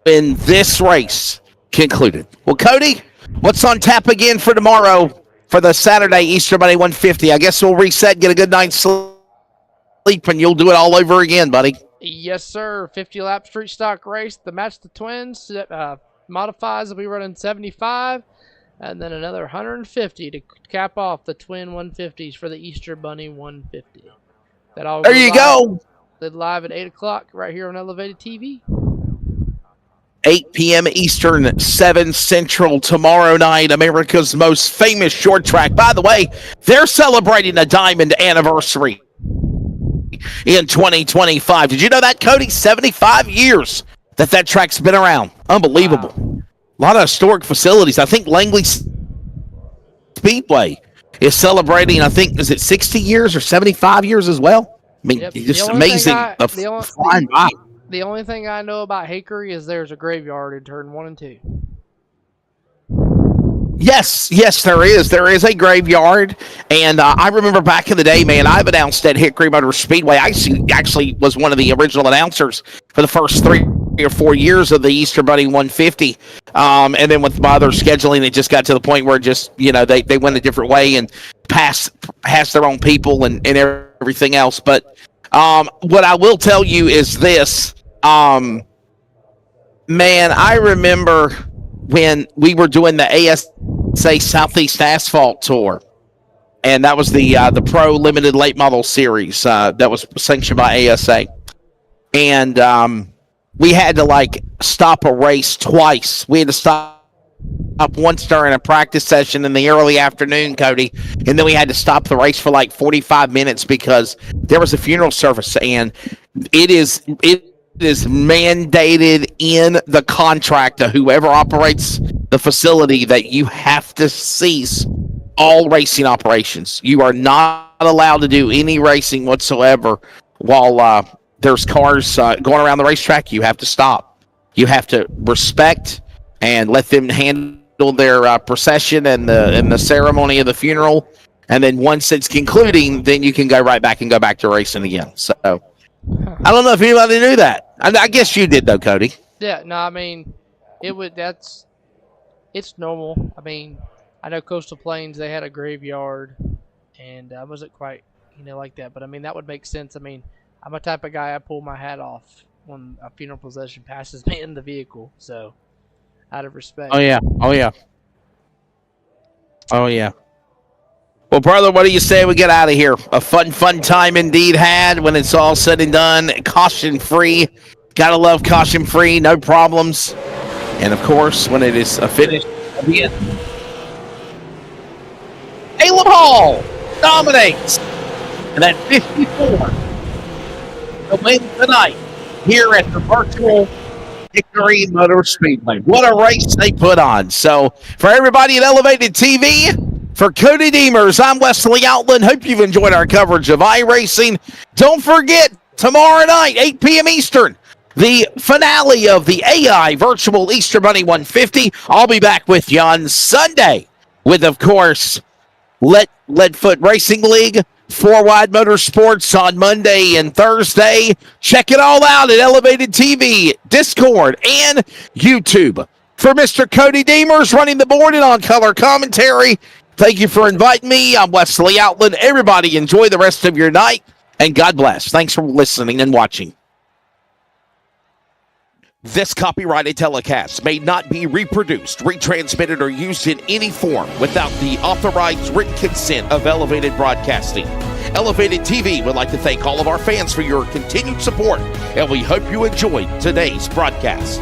this race concluded. Well, Cody, what's on tap again for tomorrow for the Saturday Easter Bunny 150? I guess we'll reset, get a good night's sleep, and you'll do it all over again, buddy. Yes, sir. 50-lap street stock race. The Match the Twins modifies will be running 75. And then another 150 to cap off the twin 150s for the Easter Bunny 150. There you go. They're live at 8 o'clock right here on Elevated TV. 8 p.m. Eastern, 7 Central tomorrow night. America's most famous short track. By the way, they're celebrating a diamond anniversary in 2025. Did you know that, Cody? 75 years that track's been around. Unbelievable. Wow. A lot of historic facilities. I think Langley Speedway is celebrating, I think, is it 60 years or 75 years as well? I mean, just amazing. The only thing I know about Hickory is there's a graveyard in turn 1 and 2. Yes, there is. There is a graveyard. And I remember back in the day, man, I've announced at Hickory Motor Speedway. I actually was one of the original announcers for the first 3 or 4 years of the Easter Bunny 150. And then with my other scheduling, it just got to the point where just, they went a different way and passed their own people and everything else. But what I will tell you is this. Man, I remember when we were doing the ASA Southeast Asphalt Tour, and that was the Pro Limited Late Model Series that was sanctioned by ASA. And we had to, stop a race twice. We had to stop once during a practice session in the early afternoon, Cody, and then we had to stop the race for 45 minutes because there was a funeral service, and it is mandated in the contract to whoever operates the facility that you have to cease all racing operations. You are not allowed to do any racing whatsoever while there's cars going around the racetrack. You have to stop. You have to respect and let them handle their procession and the ceremony of the funeral. And then once it's concluding, then you can go right back and go back to racing again. So I don't know if anybody knew that. I guess you did, though, Cody. Yeah, no, I mean, it's normal. I mean, I know Coastal Plains, they had a graveyard, and I wasn't quite, like that. But, I mean, that would make sense. I mean, I'm a type of guy, I pull my hat off when a funeral procession passes me in the vehicle. So, out of respect. Oh, yeah. Oh, yeah. Oh, yeah. Well, brother, what do you say we get out of here? A fun time indeed had when it's all said and done. Caution-free. Gotta love caution-free. No problems. And, of course, when it is a finish, again, Caleb Hall dominates. And at 54, the win tonight here at the virtual Hickory Motor Speedway. What a race they put on. So, for everybody at Elevated TV, for Cody Deemers, I'm Wesley Outland. Hope you've enjoyed our coverage of iRacing. Don't forget, tomorrow night, 8 p.m. Eastern, the finale of the AI Virtual Easter Bunny 150. I'll be back with you on Sunday with, of course, Leadfoot Racing League, 4 Wide Motorsports on Monday and Thursday. Check it all out at Elevated TV, Discord, and YouTube. For Mr. Cody Deemers running the board and on color commentary, thank you for inviting me. I'm Wesley Outland. Everybody enjoy the rest of your night, and God bless. Thanks for listening and watching. This copyrighted telecast may not be reproduced, retransmitted, or used in any form without the authorized written consent of Elevated Broadcasting. Elevated TV would like to thank all of our fans for your continued support, and we hope you enjoyed today's broadcast.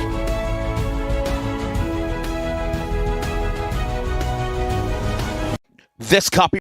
This copy